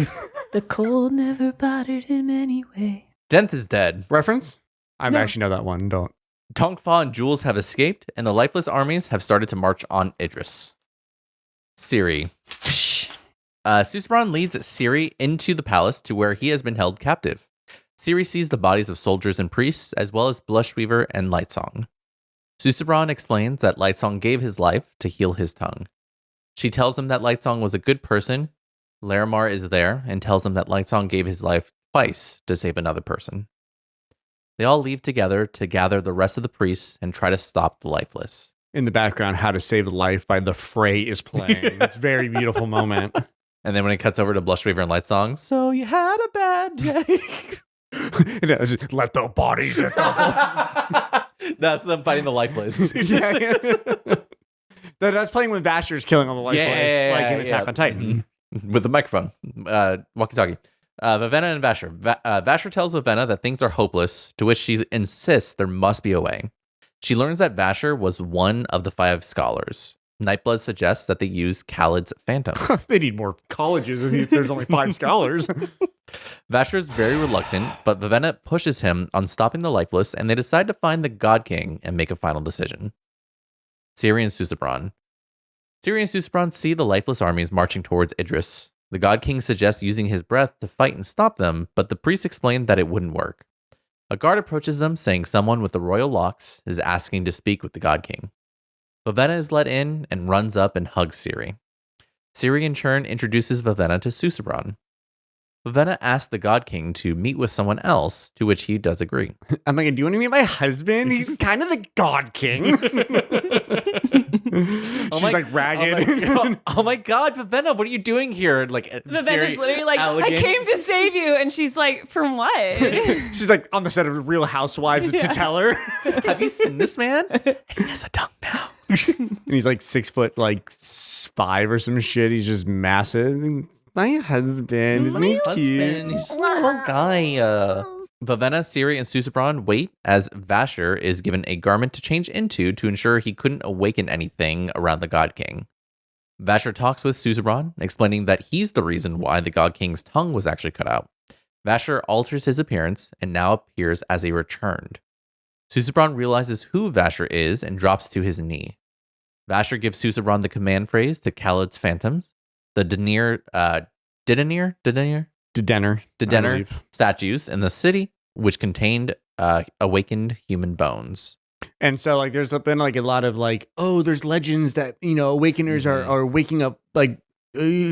The cold never bothered him anyway. Denth is dead. Reference? I actually know that one. Don't. Tongfa and Jules have escaped, and the lifeless armies have started to march on Idris. Siri. Susebron leads Siri into the palace to where he has been held captive. Siri sees the bodies of soldiers and priests, as well as Blushweaver and Lightsong. Susebron explains that Lightsong gave his life to heal his tongue. She tells him that Lightsong was a good person. Larimar is there and tells him that Lightsong gave his life twice to save another person. They all leave together to gather the rest of the priests and try to stop the Lifeless. In the background, How to Save a Life by The Fray is playing. It's a very beautiful moment. And then when it cuts over to Blushweaver and Lightsong, so you had a bad day. Let the bodies hit the That's them fighting the Lifeless. That's playing when Vasher's killing all the Lifeless, like in Attack on Titan. With the microphone, walkie-talkie. Vivenna and Vasher. Vasher tells Vivenna that things are hopeless, to which she insists there must be a way. She learns that Vasher was one of the 5 scholars. Nightblood suggests that they use Khaled's phantoms. They need more colleges if there's only 5 scholars. Vasher is very reluctant, but Vivenna pushes him on stopping the Lifeless, and they decide to find the God King and make a final decision. Ciri and Susebron. Ciri and Susebron see the Lifeless armies marching towards Idris. The God King suggests using his breath to fight and stop them, but the priests explain that it wouldn't work. A guard approaches them, saying someone with the royal locks is asking to speak with the God King. Vivenna is let in and runs up and hugs Ciri. Ciri in turn introduces Vivenna to Susebron. Vivenna asks the God King to meet with someone else, to which he does agree. I'm like, do you want to meet my husband? He's kind of the God King. She's like ragged. Oh my God, Vivenna, what are you doing here? Like, Vivenna's literally like, elegant. I came to save you. And she's like, from what? She's like on the set of Real Housewives to tell her. Have you seen this man? And he has a tongue now. And he's like 6 foot, like 5 or some shit. He's just massive. My husband. My husband. He's a little guy. Vivenna, Ciri, and Susebron wait as Vasher is given a garment to change into to ensure he couldn't awaken anything around the God King. Vasher talks with Susebron, explaining that he's the reason why the God King's tongue was actually cut out. Vasher alters his appearance and now appears as a returned. Susebron realizes who Vasher is and drops to his knee. Vasher gives Susebron the command phrase to Khaled's phantoms, the Dedenir statues in the city, which contained awakened human bones. And so, like, there's been like a lot of like, oh, there's legends that awakeners are waking up like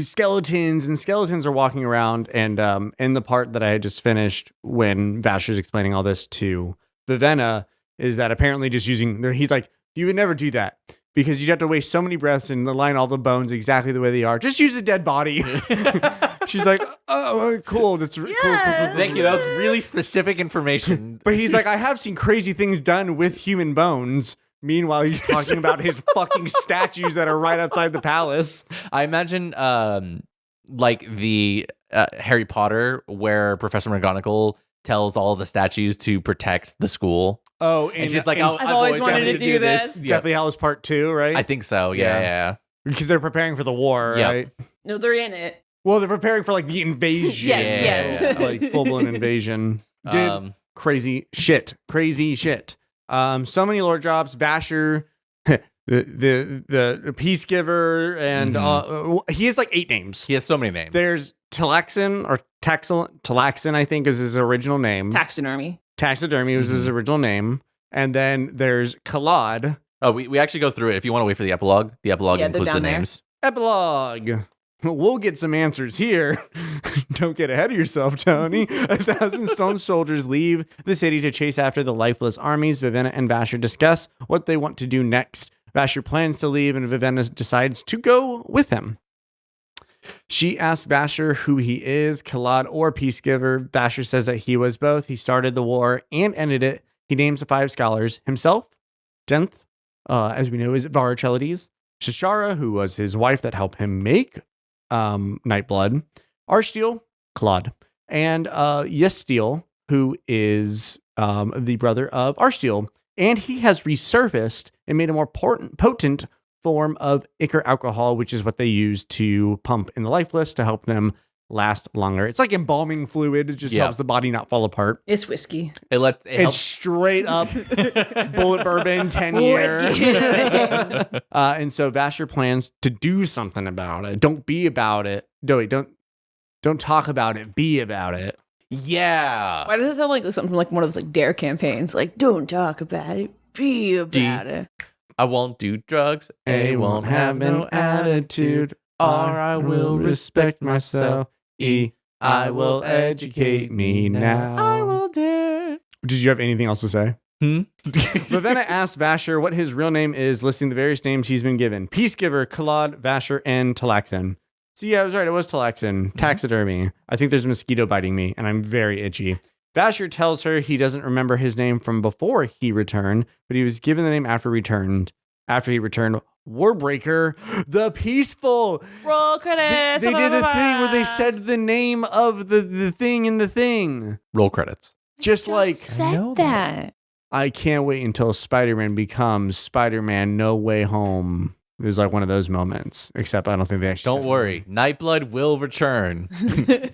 skeletons, and skeletons are walking around. And in the part that I had just finished, when Vasher's explaining all this to Vivenna, is that apparently just he's like, you would never do that, because you'd have to waste so many breaths and align all the bones exactly the way they are. Just use a dead body. She's like, oh, cool. That's cool. Thank you. That was really specific information. But he's like, I have seen crazy things done with human bones. Meanwhile, he's talking about his fucking statues that are right outside the palace. I imagine like the Harry Potter, where Professor McGonagall tells all the statues to protect the school. Oh, and she's like, I've always wanted to do this. Deathly Hallows Part 2, right? I think so. Yeah. Because they're preparing for the war, right? No, they're in it. Well, they're preparing for like the invasion. Yes. Like full-blown invasion. Dude, crazy shit. So many lore drops. Vasher, the Peacegiver, and he has like 8 names. He has so many names. There's Talaxin, or Talaxin, I think is his original name. Taxidermy Was his original name. And then there's Khalad. Oh, we actually go through it. If you want to wait for the epilogue includes the names. Epilogue. We'll get some answers here. Don't get ahead of yourself, Tony. 1,000 stone soldiers leave the city to chase after the lifeless armies. Vivenna and Vasher discuss what they want to do next. Vasher plans to leave, and Vivenna decides to go with him. She asks Vasher who he is, Khalad or Peacegiver. Vasher says that he was both. He started the war and ended it. He names the 5 scholars himself. 10th, as we know, is Varachelides. Shashara, who was his wife that helped him make Nightblood. Arsteel, Claude. And Yestiel, who is the brother of Arsteel. And he has resurfaced and made a more potent form of Ichor alcohol, which is what they use to pump in the lifeless to help them last longer. It's like embalming fluid. It just helps the body not fall apart. It's whiskey. It's straight up bullet bourbon, 10 year. And so Vasher plans to do something about it. Don't be about it. Don't talk about it. Be about it. Yeah. Why does it sound like something from like one of those like DARE campaigns? Like, don't talk about it. Be about it. I won't do drugs. A won't have no attitude. R I will respect myself. E I will educate me now. I will dare. Did you have anything else to say? Ravenna asks Vasher what his real name is, listing the various names he's been given. Peacegiver, Kalad, Vasher, and Talaxin. So yeah, I was right. It was Talaxin. Taxidermy. I think there's a mosquito biting me, and I'm very itchy. Vasher tells her he doesn't remember his name from before he returned, but he was given the name after he returned. Warbreaker, the peaceful. Roll credits. They did the thing where they said the name of the thing in the thing. Roll credits. Just like said that. I can't wait until Spider-Man becomes Spider-Man No Way Home. It was like one of those moments, except I don't think they actually. Don't worry, Nightblood will return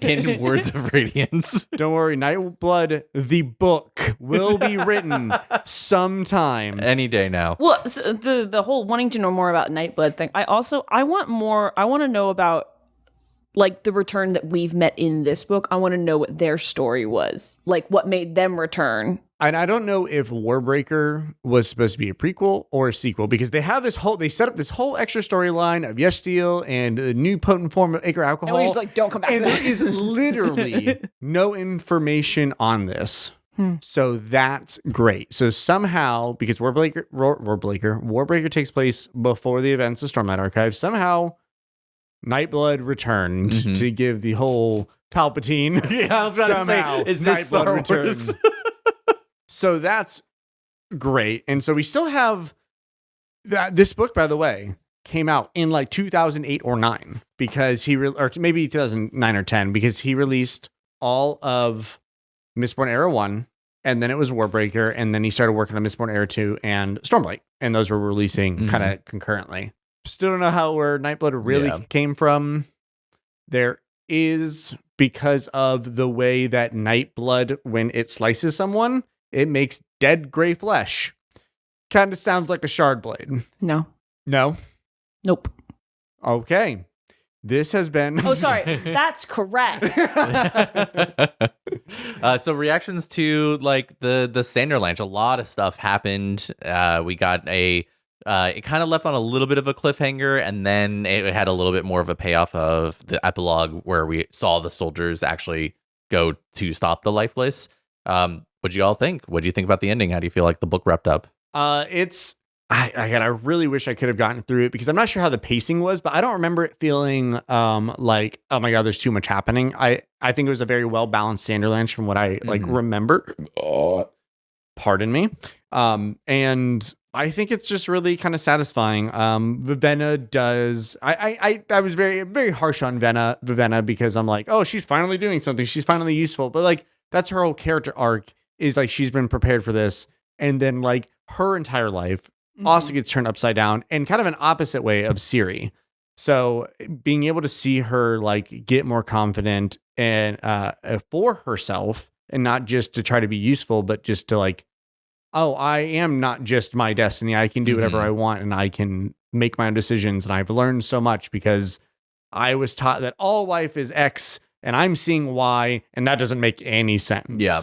in Words of Radiance. Don't worry, Nightblood, the book, will be written sometime. Any day now. Well, so the whole wanting to know more about Nightblood thing. I want more. I want to know about like the return that we've met in this book. I want to know what their story was, like what made them return. And I don't know if Warbreaker was supposed to be a prequel or a sequel, because they set up this whole extra storyline of Yestiel and a new potent form of Acre alcohol. And we just like, don't come back to that. There is literally no information on this. So that's great. So somehow, because Warbreaker takes place before the events of Stormlight Archive, somehow Nightblood returned to give the whole Palpatine. Yeah, I was about to say, is this Star Wars? So that's great. And so we still have that. This book, by the way, came out in like 2008 or 9 because or maybe 2009 or 10, because he released all of Mistborn Era 1, and then it was Warbreaker, and then he started working on Mistborn Era 2 and Stormlight, and those were releasing kind of concurrently. Still don't know where Nightblood really came from. There is, because of the way that Nightblood, when it slices someone, it makes dead gray flesh. Kind of sounds like a shard blade. No. Nope. Okay. This has been... Oh, sorry. That's correct. So reactions to like the Sanderlanche, a lot of stuff happened. We got it kind of left on a little bit of a cliffhanger, and then it had a little bit more of a payoff of the epilogue where we saw the soldiers actually go to stop the Lifeless. What do you all think? What do you think about the ending? How do you feel like the book wrapped up? I really wish I could have gotten through it, because I'm not sure how the pacing was, but I don't remember it feeling like, oh my God, there's too much happening. I think it was a very well balanced Sanderlanche from what I remember. Pardon me. And I think it's just really kind of satisfying. Vivenna does. I was very, very harsh on Vivenna because I'm like, oh, she's finally doing something. She's finally useful. But like, that's her whole character arc, is like she's been prepared for this, and then like her entire life also gets turned upside down, and kind of an opposite way of Ciri. So being able to see her like get more confident and for herself, and not just to try to be useful, but just to like, oh, I am not just my destiny. I can do whatever I want, and I can make my own decisions. And I've learned so much because I was taught that all life is X, and I'm seeing Y, and that doesn't make any sense. Yeah.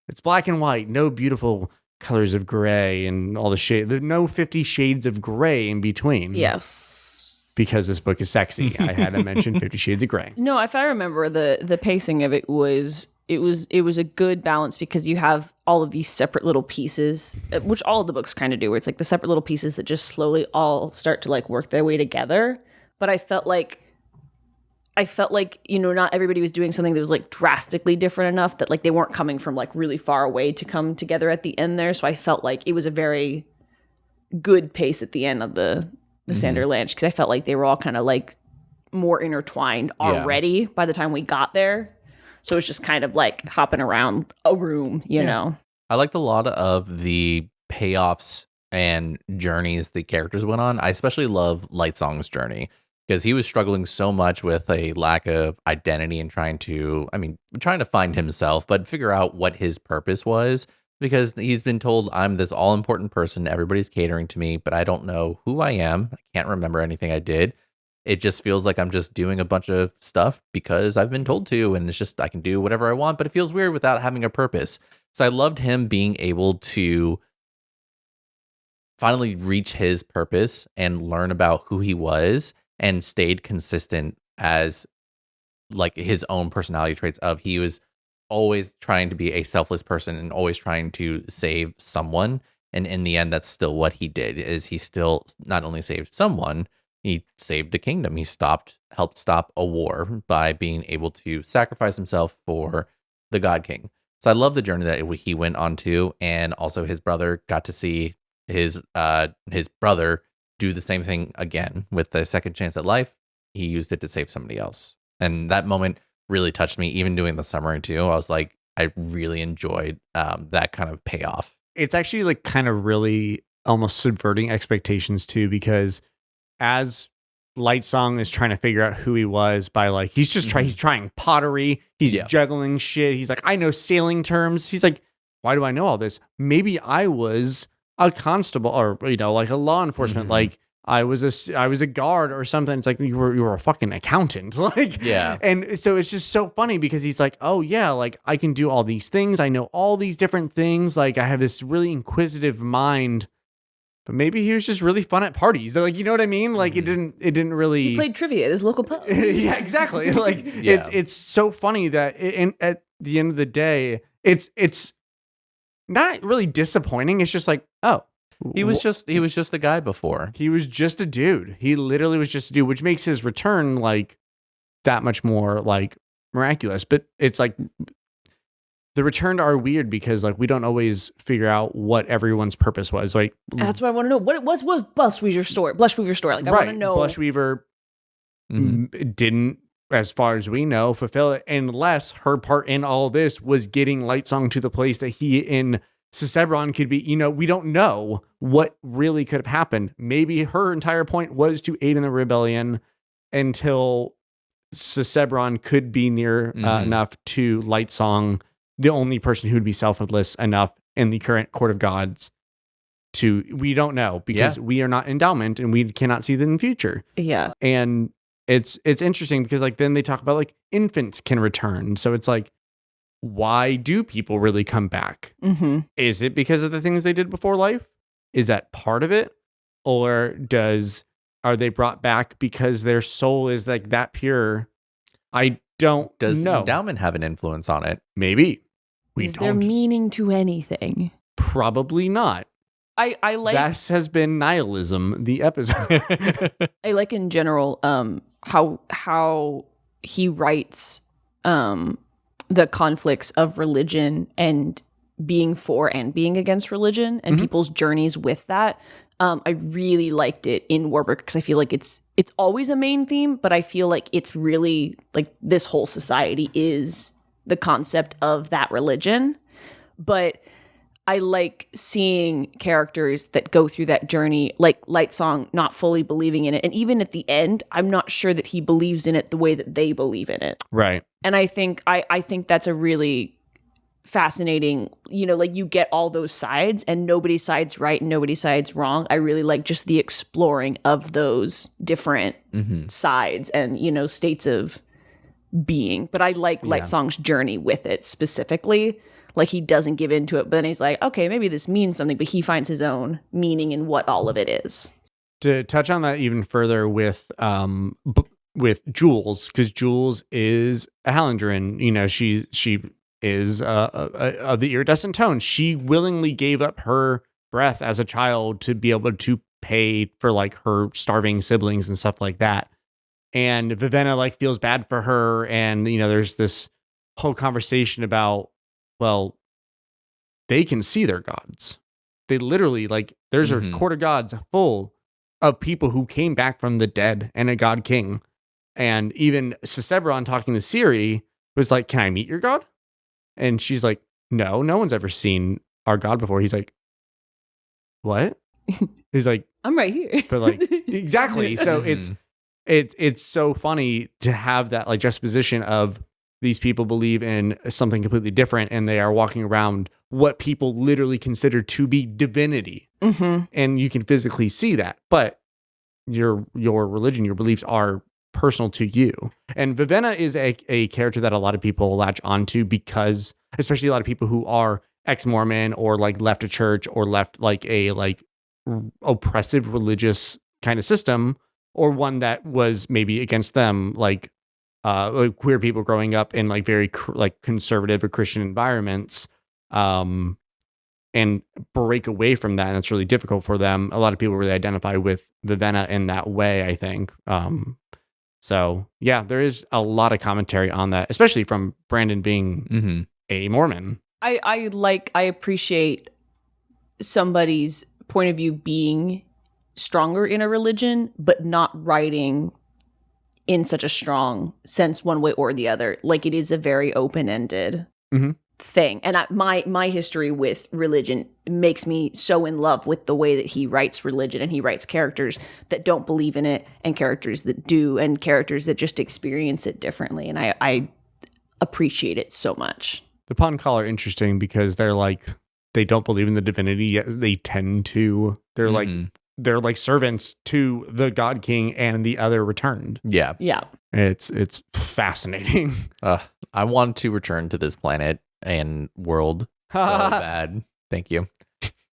It's black and white, no beautiful colors of gray and all the shade. There's no 50 shades of gray in between. Yes. Because this book is sexy. I had to mention 50 Shades of Grey. No, if I remember, the pacing of it was a good balance, because you have all of these separate little pieces, which all of the books kind of do, where it's like the separate little pieces that just slowly all start to like work their way together. But I felt like, you know, not everybody was doing something that was like drastically different enough that like they weren't coming from like really far away to come together at the end there. So I felt like it was a very good pace at the end of the Sanderlanche, because I felt like they were all kind of like more intertwined already by the time we got there. So it's just kind of like hopping around a room, you know. I liked a lot of the payoffs and journeys the characters went on. I especially love Lightsong's journey, because he was struggling so much with a lack of identity and trying to find himself, but figure out what his purpose was, because he's been told, I'm this all important person. Everybody's catering to me, but I don't know who I am. I can't remember anything I did. It just feels like I'm just doing a bunch of stuff because I've been told to, and it's just, I can do whatever I want, but it feels weird without having a purpose. So I loved him being able to finally reach his purpose and learn about who he was and stayed consistent as like his own personality traits of he was always trying to be a selfless person and always trying to save someone. And in the end, that's still what he did, is he still not only saved someone, he saved the kingdom. He helped stop a war by being able to sacrifice himself for the God King. So I love the journey that he went on to, and also his brother got to see his brother do the same thing again with the second chance at life. He used it to save somebody else. And that moment really touched me, even doing the summary too. I was like, I really enjoyed that kind of payoff. It's actually like kind of really almost subverting expectations too, because as Lightsong is trying to figure out who he was by like, he's just he's trying pottery, he's juggling shit. He's like, I know sailing terms. He's like, why do I know all this? Maybe I was a constable or, you know, like a law enforcement, like I was a guard or something. It's like you were a fucking accountant. Like, yeah. And so it's just so funny because he's like, oh yeah, like I can do all these things. I know all these different things. Like I have this really inquisitive mind, but maybe he was just really fun at parties. Like, you know what I mean? Like it didn't really. He played trivia at his local pub. Yeah, exactly. Like it's so funny that at the end of the day, it's not really disappointing. It's just like, oh. He was just a guy before. He was just a dude. He literally was just a dude, which makes his return like that much more like miraculous. But it's like the return are weird because like we don't always figure out what everyone's purpose was. Like that's what I want to know. What was Blushweaver's story? Like I want to know. Blushweaver didn't, as far as we know, fulfill it unless her part in all this was getting Lightsong to the place that he in Cosmere could be. You know, we don't know what really could have happened. Maybe her entire point was to aid in the rebellion until Cosmere could be near enough to Lightsong, the only person who would be selfless enough in the current court of gods to, we don't know because we are not endowment and we cannot see in the future. Yeah. And it's interesting because like then they talk about like infants can return. So it's like, why do people really come back? Is it because of the things they did before life? Is that part of it? Or are they brought back because their soul is like that pure? I don't know. Does endowment have an influence on it? Maybe. Is there meaning to anything? Probably not. I like that has been nihilism, the episode. I like in general how he writes the conflicts of religion and being for and being against religion and people's journeys with that. I really liked it in Warbreaker because I feel like it's always a main theme, but I feel like it's really like this whole society is the concept of that religion. But I like seeing characters that go through that journey, like Lightsong not fully believing in it. And even at the end, I'm not sure that he believes in it the way that they believe in it. Right. And I think that's a really fascinating, you know, like you get all those sides and nobody's side's right and nobody's side's wrong. I really like just the exploring of those different sides and, you know, states of being. But I like Lightsong's journey with it specifically. Like he doesn't give into it, but then he's like, okay, maybe this means something, but he finds his own meaning in what all of it is. To touch on that even further with Jules, because Jules is a Hallandrin, you know, she is of the iridescent tone. She willingly gave up her breath as a child to be able to pay for like her starving siblings and stuff like that. And Vivenna like feels bad for her, and you know, there's this whole conversation about, well, they can see their gods. They literally, like, there's a court of gods full of people who came back from the dead and a god king. And even Cosmere talking to Ciri was like, can I meet your god? And she's like, no one's ever seen our god before. He's like, what? He's like, I'm right here. But like, exactly. So it's so funny to have that like juxtaposition of these people believe in something completely different and they are walking around what people literally consider to be divinity. And you can physically see that, but your religion, your beliefs are personal to you. And Vivenna is a character that a lot of people latch onto because, especially a lot of people who are ex-Mormon or like left a church or left like a like oppressive religious kind of system, or one that was maybe against them, like queer people growing up in like very like conservative or Christian environments, and break away from that. And it's really difficult for them. A lot of people really identify with Vivenna in that way, I think. So yeah, there is a lot of commentary on that, especially from Brandon being a Mormon. I appreciate somebody's point of view being stronger in a religion, but not writing in such a strong sense one way or the other. Like, it is a very open-ended thing. And my history with religion makes me so in love with the way that he writes religion, and he writes characters that don't believe in it and characters that do and characters that just experience it differently. And I appreciate it so much. The Pon Call are interesting because they're like, they don't believe in the divinity, yet they tend to. They're like servants to the God King and the other returned. Yeah. Yeah. It's fascinating. I want to return to this planet and world so bad. Thank you.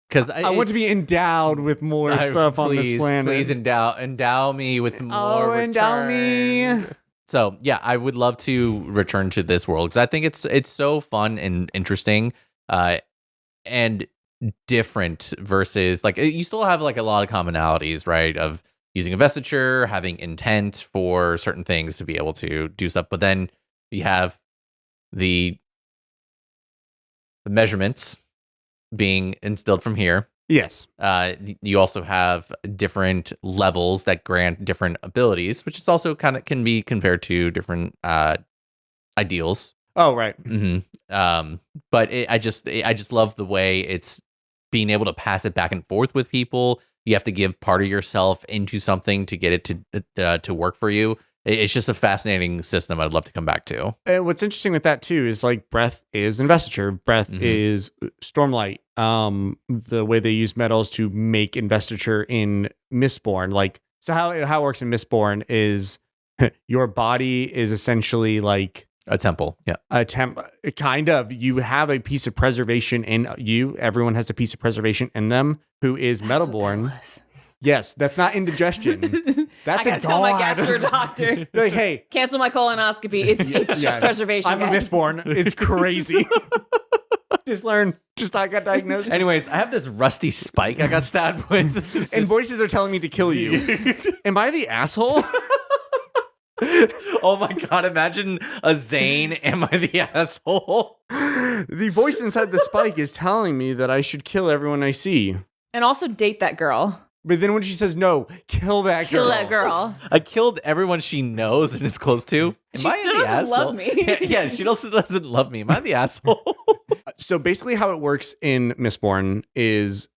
Because I want to be endowed with more stuff on this planet. Please endow me with more return. Endow me. So yeah, I would love to return to this world because I think it's so fun and interesting, and different versus like you still have like a lot of commonalities, right? Of using investiture, having intent for certain things to be able to do stuff, but then you have the measurements being instilled from here. Yes. You also have different levels that grant different abilities, which is also kind of can be compared to different ideals. Oh, right. But I just love the way it's being able to pass it back and forth with people. You have to give part of yourself into something to get it to work for you. It's just a fascinating system I'd love to come back to. What's interesting with that too is like breath is investiture. Breath is stormlight. The way they use metals to make investiture in Mistborn. Like, so how it works in Mistborn is your body is essentially like a temple. Yeah. Kind of. You have a piece of preservation in you. Everyone has a piece of preservation in them who is Metalborn. Yes, that's not indigestion. That's I gotta tell my gastro doctor. Like, hey, cancel my colonoscopy. It's just preservation. I'm a Mistborn. It's crazy. I got diagnosed. Anyways, I have this rusty spike I got stabbed with. And voices are telling me to kill you. Am I the asshole? Oh my god, imagine a Zane, am I the asshole? The voice inside the spike is telling me that I should kill everyone I see. And also date that girl. But then when she says no, kill that girl. I killed everyone she knows and is close to. She still doesn't love me. Yeah, she also doesn't love me. Am I the asshole? So basically how it works in Mistborn is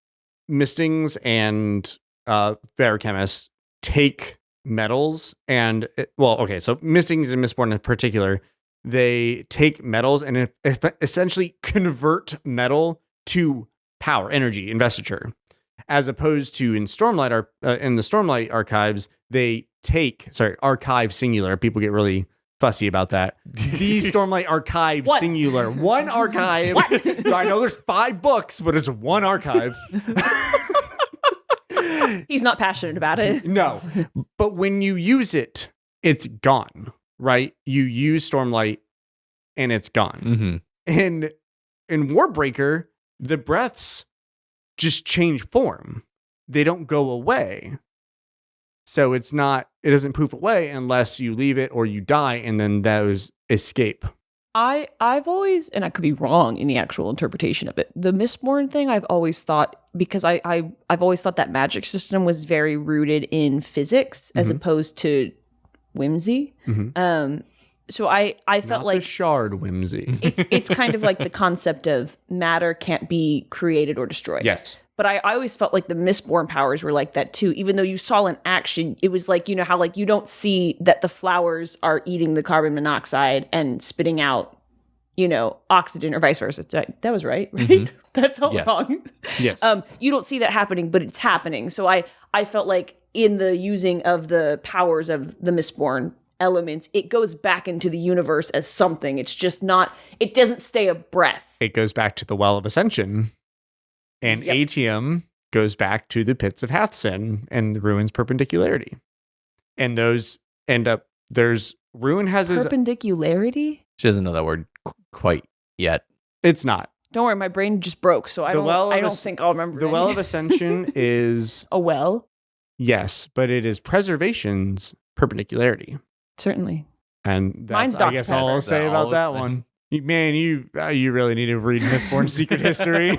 Mistings and Ferrochemists take metals and, so Mistings and Mistborn in particular, they take metals and essentially convert metal to power, energy, investiture. As opposed to in the Stormlight archives, they take, archive singular. People get really fussy about that. The Stormlight archive singular. One archive. I know there's 5 books, but it's one archive. He's not passionate about it. No. But when you use it, it's gone, right? You use Stormlight and it's gone. Mm-hmm. And in Warbreaker, the breaths just change form. They don't go away. So it doesn't poof away unless you leave it or you die, and then those escape. I've always, and I could be wrong in the actual interpretation of it, the Mistborn thing I've always thought, because I've always thought that magic system was very rooted in physics as opposed to whimsy. So I felt Not like the shard whimsy. it's kind of like the concept of matter can't be created or destroyed. Yes. But I always felt like the Mistborn powers were like that too. Even though you saw in action, it was like, you know how like you don't see that the flowers are eating the carbon monoxide and spitting out, oxygen or vice versa. That was right? That felt wrong. Yes. You don't see that happening, but it's happening. So I felt like in the using of the powers of the Mistborn elements, it goes back into the universe as something. It's just not, it doesn't stay a breath. It goes back to the Well of Ascension and Atium goes back to the pits of Hathsin and the ruins perpendicularity. And those end up, Ruin has Perpendicularity? She doesn't know that word quite yet. It's not. Don't worry, my brain just broke, so I don't think I'll remember. The Well of Ascension is a well? Yes, but it is preservation's perpendicularity. Certainly. And mine's I guess all I'll say about that one. Man, you really need to read Mistborn Secret History.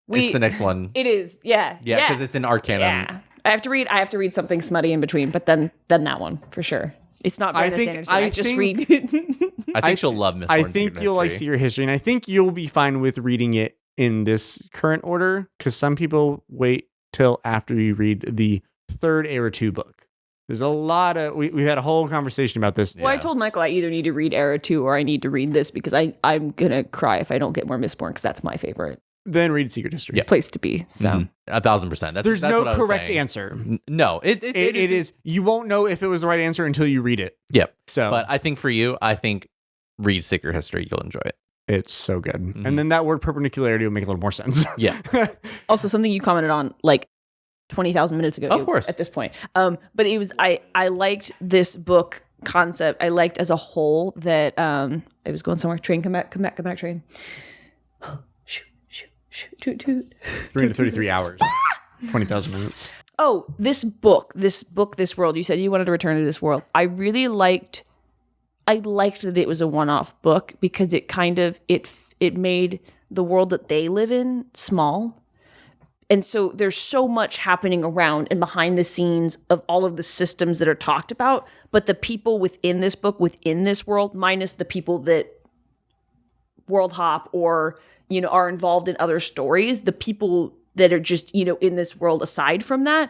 It's the next one. It is, yeah. Yeah, because it's an Arcanum. Yeah. I have to read something smutty in between, but then that one for sure. It's not Brandon Sanderson. I just read. I think she'll love Mistborn. I think you'll like Secret History, and I think you'll be fine with reading it in this current order, because some people wait till after you read the third Era 2 book. There's a lot of we've had a whole conversation about this. Well, I told Michael I either need to read Era 2 or I need to read this, because I'm gonna cry if I don't get more Mistborn, because that's my favorite. Then read Secret History. Yeah. Place to be. So 1,000%. There's that's no what correct answer. No, it is. You won't know if it was the right answer until you read it. Yep. So, but I think for you, read Secret History. You'll enjoy it. It's so good. And then that word perpendicularity will make a little more sense. Yeah. Also, something you commented on like 20,000 minutes ago. Of course. At this point. But it was I liked this book concept. I liked as a whole that it was going somewhere. Train, come back, train. Toot, toot. 333 hours. 20,000 minutes. Oh, this book, this world. You said you wanted to return to this world. I really liked that it was a one-off book, because it kind of it made the world that they live in small. And so there's so much happening around and behind the scenes of all of the systems that are talked about, but the people within this book, within this world, minus the people that world hop or are involved in other stories, the people that are just, in this world aside from that,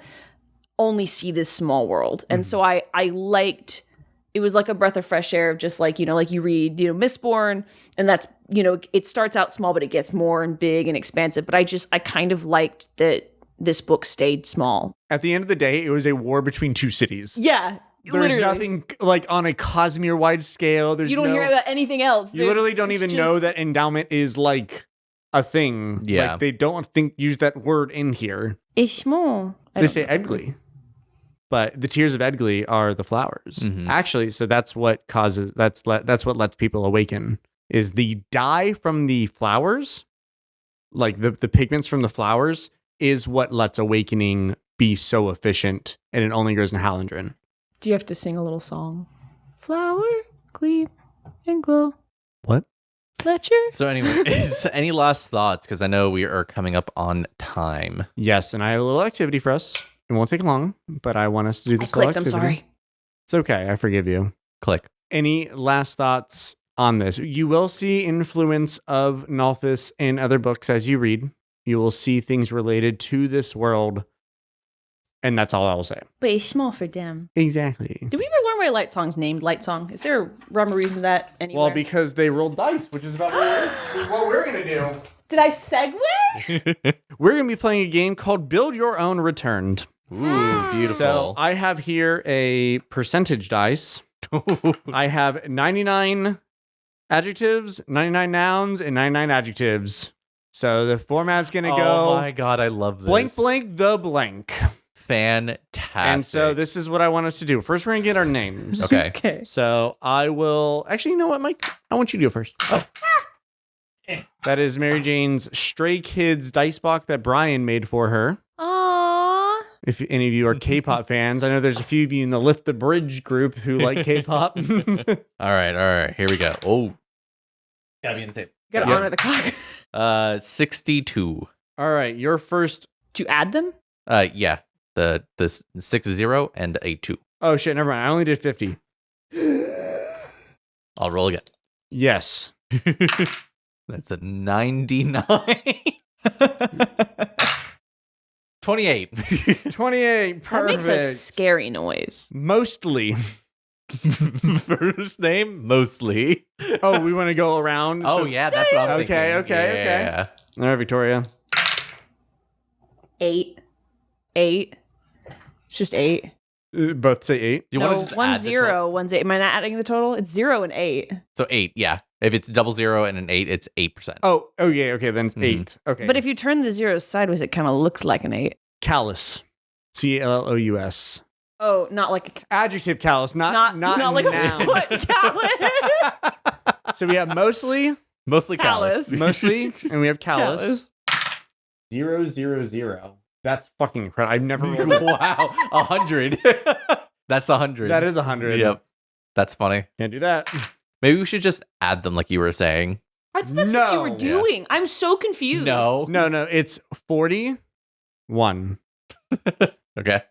only see this small world. And so I liked, it was like a breath of fresh air of just like, like you read, Mistborn, and that's, it starts out small, but it gets more and big and expansive. But I kind of liked that this book stayed small. At the end of the day, it was a war between two cities. Yeah. There's literally nothing like on a Cosmere wide scale. You don't hear about anything else. You literally don't even know that endowment is like a thing. Yeah. Like, they don't use that word in here. It's small. They say Edgley. But the tears of Edgley are the flowers. Actually, so that's what that's what lets people awaken, is the dye from the flowers, like the pigments from the flowers, is what lets awakening be so efficient, and it only grows in Hallandren. Do you have to sing a little song? Flower, gleam, and glow. What? Fletcher. So anyway, any last thoughts? Because I know we are coming up on time. Yes, and I have a little activity for us. It won't take long, but I want us to do this little activity. I'm sorry. It's okay. I forgive you. Click. Any last thoughts on this? You will see influence of Nalthis in other books as you read. You will see things related to this world. And that's all I will say. But it's small for them. Exactly. Did we ever learn why Light Song's named Light Song? Is there a rhyme or reason to that anywhere? Well, because they rolled dice, which is about what we're going to do. Did I segue? We're going to be playing a game called Build Your Own Returned. Ooh, beautiful. So I have here a percentage dice. I have 99 adjectives, 99 nouns, and 99 adjectives. So the format's going to go... Oh my God, I love this. Blank, blank, the blank. Fantastic. And so this is what I want us to do. First, we're going to get our names. Okay. So I will... Actually, you know what, Mike? I want you to go first. Oh. That is Mary Jane's Stray Kids dice box that Brian made for her. Aww. If any of you are K-pop fans, I know there's a few of you in the Lift the Bridge group who like K-pop. All right. Here we go. Oh. Gotta be in the tape. Gotta honor the clock. 62. All right, your first... Did you add them? Yeah. The 60 and a 2. Oh, shit, never mind. I only did 50. I'll roll again. Yes. That's a 99. 28. 28. Perfect. That makes a scary noise. Mostly. First name, mostly. Oh, we want to go around? Oh, yeah, that's what I'm thinking. Okay. Yeah. All right, Victoria. 8. It's just 8. Both say 8. Do you no, want to just one's add the 0, one's 8. Am I not adding the total? It's 0 and 8. So 8, yeah. If it's 00 and an 8, it's 8%. Oh, yeah, okay, then it's 8. Okay. But if you turn the zeros sideways, it kind of looks like an 8. Callous. Callous. Oh, not like Adjective callous, not like noun. a foot callus. So we have mostly, Callous. mostly, and we have callous. Callous. 000. That's fucking incredible. I've never rolled Wow, 100. That's 100. That is 100. Yep. That's funny. Can't do that. Maybe we should just add them like you were saying. I thought that's what you were No. doing. I'm so confused. No. No, it's 41. Okay.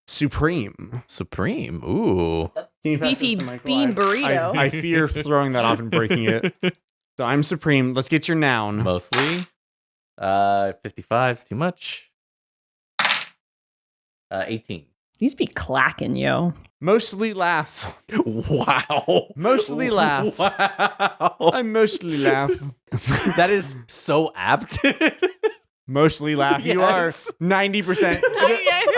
Supreme. Supreme. Ooh. Can you pass Beefy this to Michael? bean burrito. I fear throwing that off and breaking it. So I'm supreme. Let's get your noun. Mostly. 55 is too much. 18. These be clacking, yo. Mostly laugh. Wow. Mostly laugh. Wow. I mostly laugh. That is so apt. Mostly laugh. You are Yes. 90%.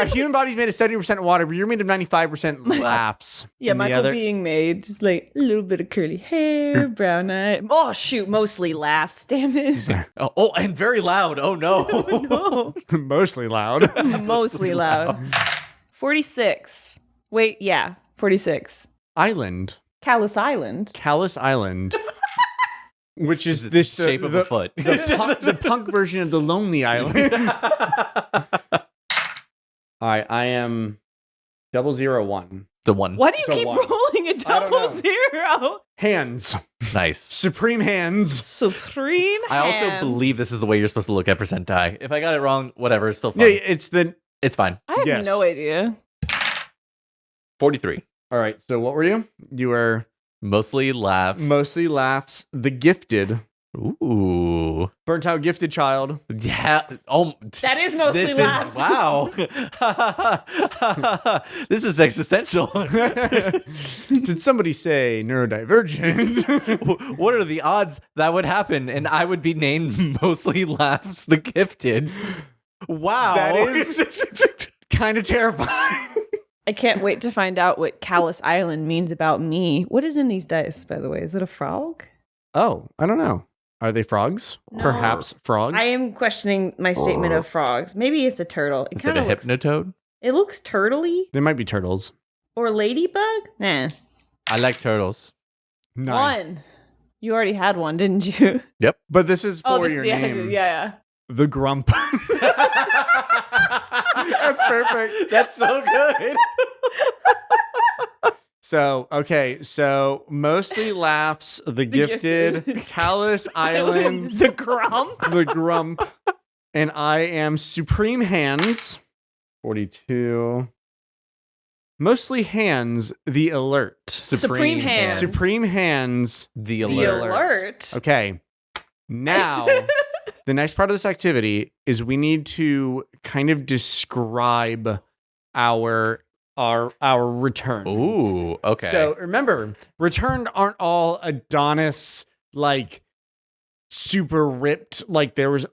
A human body's made of 70% water, but you're made of 95% laughs. Yeah, And the Michael other- being made just like a little bit of curly hair, brown eye. Oh shoot, mostly laughs. Damn it. Oh, and very loud. Oh, no. No, mostly loud. mostly loud. 46. Wait, yeah, 46. Island. Callus Island. Callous Island. Which is It's this the shape of a foot. The punk version of the Lonely Island. All right, I am 001. The one. Why do you So keep one. rolling a I don't know. 00? Hands. Nice. Supreme hands. Supreme. I also hands. believe this is the way you're supposed to look at percentile. If I got it wrong, whatever, it's still fine. Yeah, It's fine. I have Yes. no idea. 43. all right, so what were you? You were Mostly laughs. mostly laughs. The gifted. Ooh. Burnt out gifted child. Yeah. Oh, That is mostly this laughs. is wow. This is existential. Did somebody say neurodivergent? What are the odds that would happen and I would be named Mostly Laughs the Gifted? Wow. That is kind of terrifying. I can't wait to find out what Callus Island means about me. What is in these dice, by the way? Is it a frog? Oh, I don't know. Are they frogs? No. Perhaps frogs? I am questioning my statement of frogs. Maybe it's a turtle. Is it a kinda looks- hypnotoad? It looks turtley They might be turtles. or ladybug. Nah. I like turtles. Nice. One. You already had one, didn't you? But this is for this your is the name. adjective. Yeah. The Grump. That's perfect. That's so good. So, okay. So, mostly laughs, the gifted, Gifted. Callous Island, The grump. the Grump, and I am Supreme Hands, 42. Mostly Hands, the Alert. Supreme Hands. Supreme Hands, The The alert. alert. Okay. Now, the next part of this activity is we need to kind of describe our return. Ooh, okay. So remember, returned aren't all Adonis, like super ripped. Like there was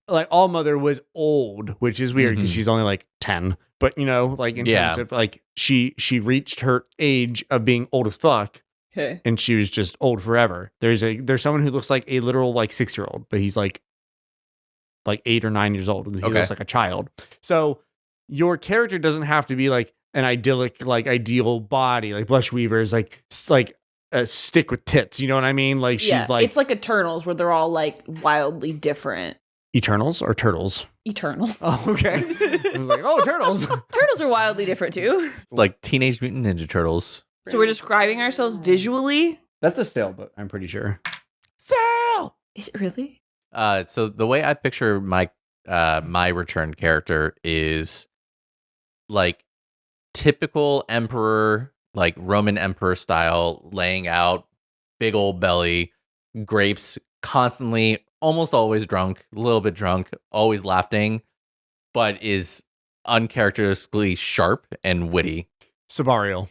like All Mother was old, which is weird because Mhm. she's only like 10. But you know, like in Yeah. terms of like she reached her age of being old as fuck. Okay. And she was just old forever. There's someone who looks like a literal like 6-year-old, but he's like 8 or 9 years old. And he Okay. looks like a child. So your character doesn't have to be like an idyllic, like ideal body. Like Blush Weaver is like a stick with tits. You know what I mean? Like she's like it's like Eternals where they're all like wildly different. Eternals or turtles. Eternals. Oh, okay. I was like, oh, turtles. Turtles are wildly different too. It's like Teenage Mutant Ninja Turtles. So we're describing ourselves visually. That's a sailboat, I'm pretty sure. Sail! Is it really? So the way I picture my my return character is like typical emperor, like Roman emperor style, laying out, big old belly, grapes, constantly, almost always drunk, a little bit drunk, always laughing, but is uncharacteristically sharp and witty. Sabarial.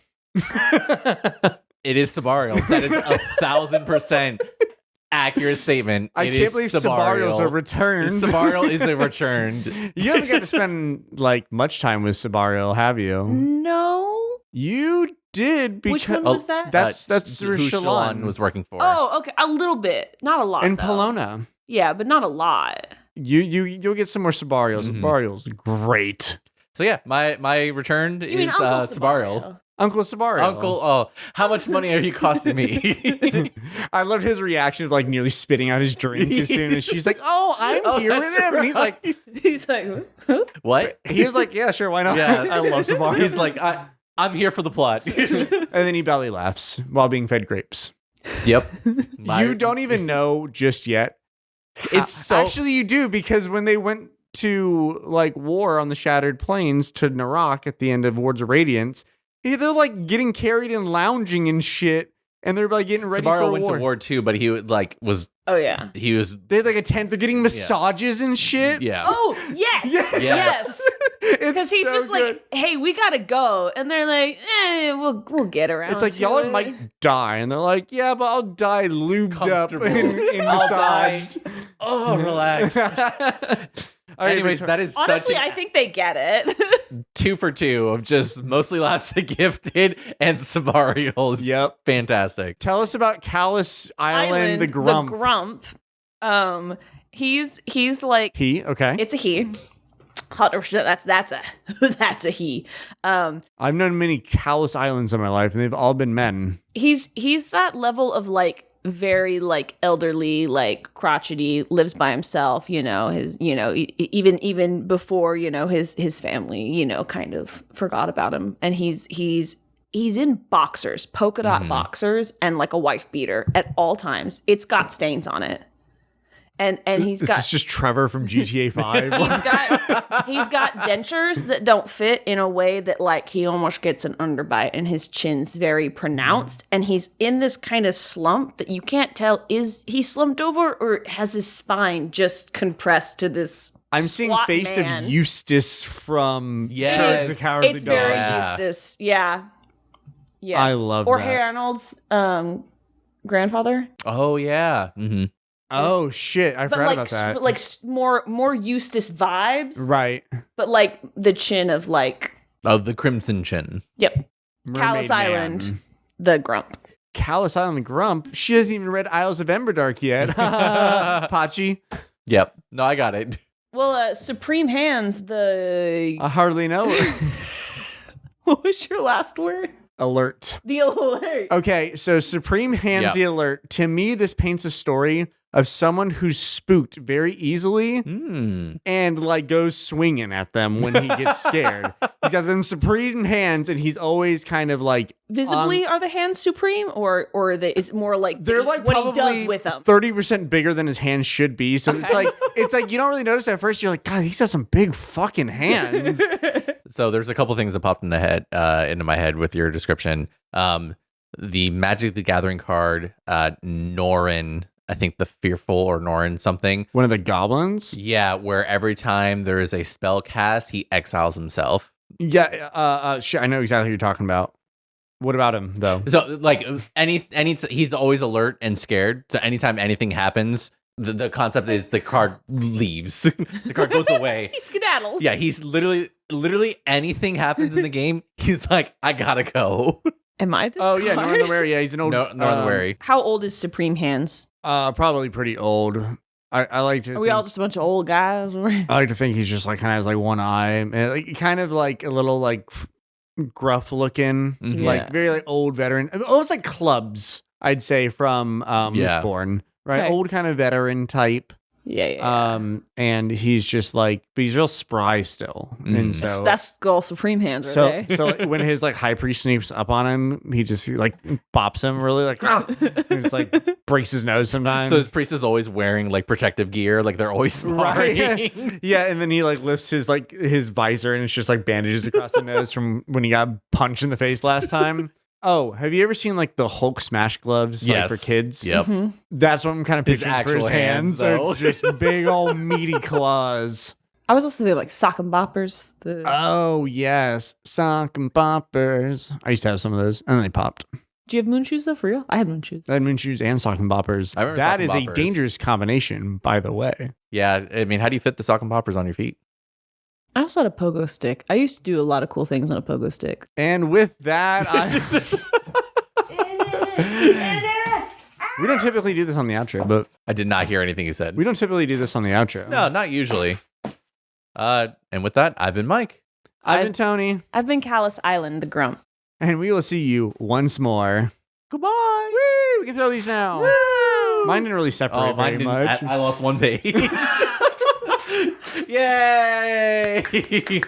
It is Sabarial. That is 1,000% accurate statement. I It can't is believe Sabarial's a return. Sabarial is a returned. You haven't got to spend like much time with Sabarial, have you? No. You did because Which one was that? That's who Shalon was working for. Oh, okay. A little bit. Not a lot, and though. Polona. Yeah, but not a lot. You'll get some more Sabarials. Sabarial's great. So yeah, my return You mean is Uncle Sabarial. Uncle Sabarial. How much money are you costing me? I loved his reaction of like nearly spitting out his drink as soon as she's like, "Oh, I'm here with him," and He's like, huh? What? he was like, "Yeah, sure, why not?" Yeah. I love Sabarial. He's like, I'm here for the plot. And then he belly laughs while being fed grapes. Yep. You don't even know just yet. It's so actually you do, because when they went to like war on the Shattered Plains to Narak at the end of Wards of Radiance, they're like getting carried and lounging and shit, and they're like getting ready Sabarial for went war. to war too, but he was Oh, yeah. he was They had like a tent. They're getting massages and shit. yeah. Oh, yes. Yes. Because he's so just good. like, hey, we gotta go. And they're like, we'll get around It's like, to y'all it. might die. And they're like, yeah, but I'll die lubed up Comfortable. and I'll massaged. Oh, relaxed. Anyways, that is Honestly, such I think they get it. 2 for 2 of just mostly last gifted and Sabarial's. Yep. Fantastic. Tell us about Callus Island, the Grump. The Grump. He's like, He, okay. it's a he. 100%. That's a he. I've known many Callus Islands in my life, and they've all been men. He's that level of like very like elderly, like crotchety, lives by himself, his, even before, his family, kind of forgot about him. And he's in boxers, polka dot boxers, and like a wife beater at all times. It's got stains on it. And he's This got is just Trevor from GTA 5. he's got dentures that don't fit in a way that like he almost gets an underbite, and his chin's very pronounced, and he's in this kind of slump that you can't tell, is he slumped over or has his spine just compressed to this I'm seeing squat face man. of Eustace from Yes. Courage the Cowardly It's Dog. very Yeah. Eustace. Yeah. Yes. I love or that. Hey Arnold's grandfather. Oh yeah. Mm-hmm. Oh shit, I forgot like, about that. But like more Eustace vibes. Right. But like the chin of like, Oh, the Crimson Chin. yep. Mermaid Callus Man. Island, the Grump. Callus Island the Grump. She hasn't even read Isles of Emberdark yet. Pachi. Yep. No, I got it. Well, Supreme Hands, I hardly know her. what was your last word? Alert. The alert. Okay, so Supreme Hands Yep. the Alert. To me, this paints a story of someone who's spooked very easily and like goes swinging at them when he gets scared. He's got them supreme hands, and he's always kind of like Visibly, are the hands supreme, or it's more like they're like what he probably does with them? 30% bigger than his hands should be. So it's like you don't really notice at first. You're like, God, he's got some big fucking hands. So there's a couple things that popped into my head with your description. The Magic the Gathering card, Norin, I think the Fearful or Norin something. One of the goblins. Yeah, where every time there is a spell cast, he exiles himself. Yeah, I know exactly what you're talking about. What about him though? So like he's always alert and scared. So anytime anything happens, the concept is the card leaves. The card goes away. He skedaddles. Yeah, he's literally anything happens in the game, he's like, I gotta go. Am I this Oh yeah, card? Northern the Wary. Yeah, he's an old. Northern the Wary. How old is Supreme Hands? Probably pretty old. I like to. Are we all just a bunch of old guys? I like to think he's just like kind of has like one eye, and, like, kind of like a little like gruff looking, Mhm. like Yeah. very like old veteran, almost like Clubs. I'd say from Mistborn, right? Okay. Old kind of veteran type. Yeah. And he's just like, but he's real spry still, and so That's Skull Supreme Hands, right? so when his like high priest sneaks up on him, he just like bops him really like, "Ah!" and just like breaks his nose sometimes. So his priest is always wearing like protective gear, like they're always sparring. Right. Yeah, and then he like lifts his visor, and it's just like bandages across the nose from when he got punched in the face last time. Oh, have you ever seen like the Hulk smash gloves like, for kids? Yep. Mm-hmm. That's what I'm kind of His picturing for his actual hands, They're though. just big old meaty claws. I was also thinking like sock and boppers. Oh yes, sock and boppers. I used to have some of those, and then they popped. Do you have moon shoes though? For real? I had moon shoes. I had moon shoes and sock and boppers. I remember That sock is and a boppers. dangerous combination, by the way. Yeah, I mean, how do you fit the sock and poppers on your feet? I also had a pogo stick. I used to do a lot of cool things on a pogo stick. And with that, we don't typically do this on the outro, but I did not hear anything you said. we don't typically do this on the outro. No, not usually. And with that, I've been Mike. I've been Tony. I've been Callus Island, the grump. And we will see you once more. Goodbye. Woo! We can throw these now. Woo! Mine didn't really separate very much. I lost one page. Yay!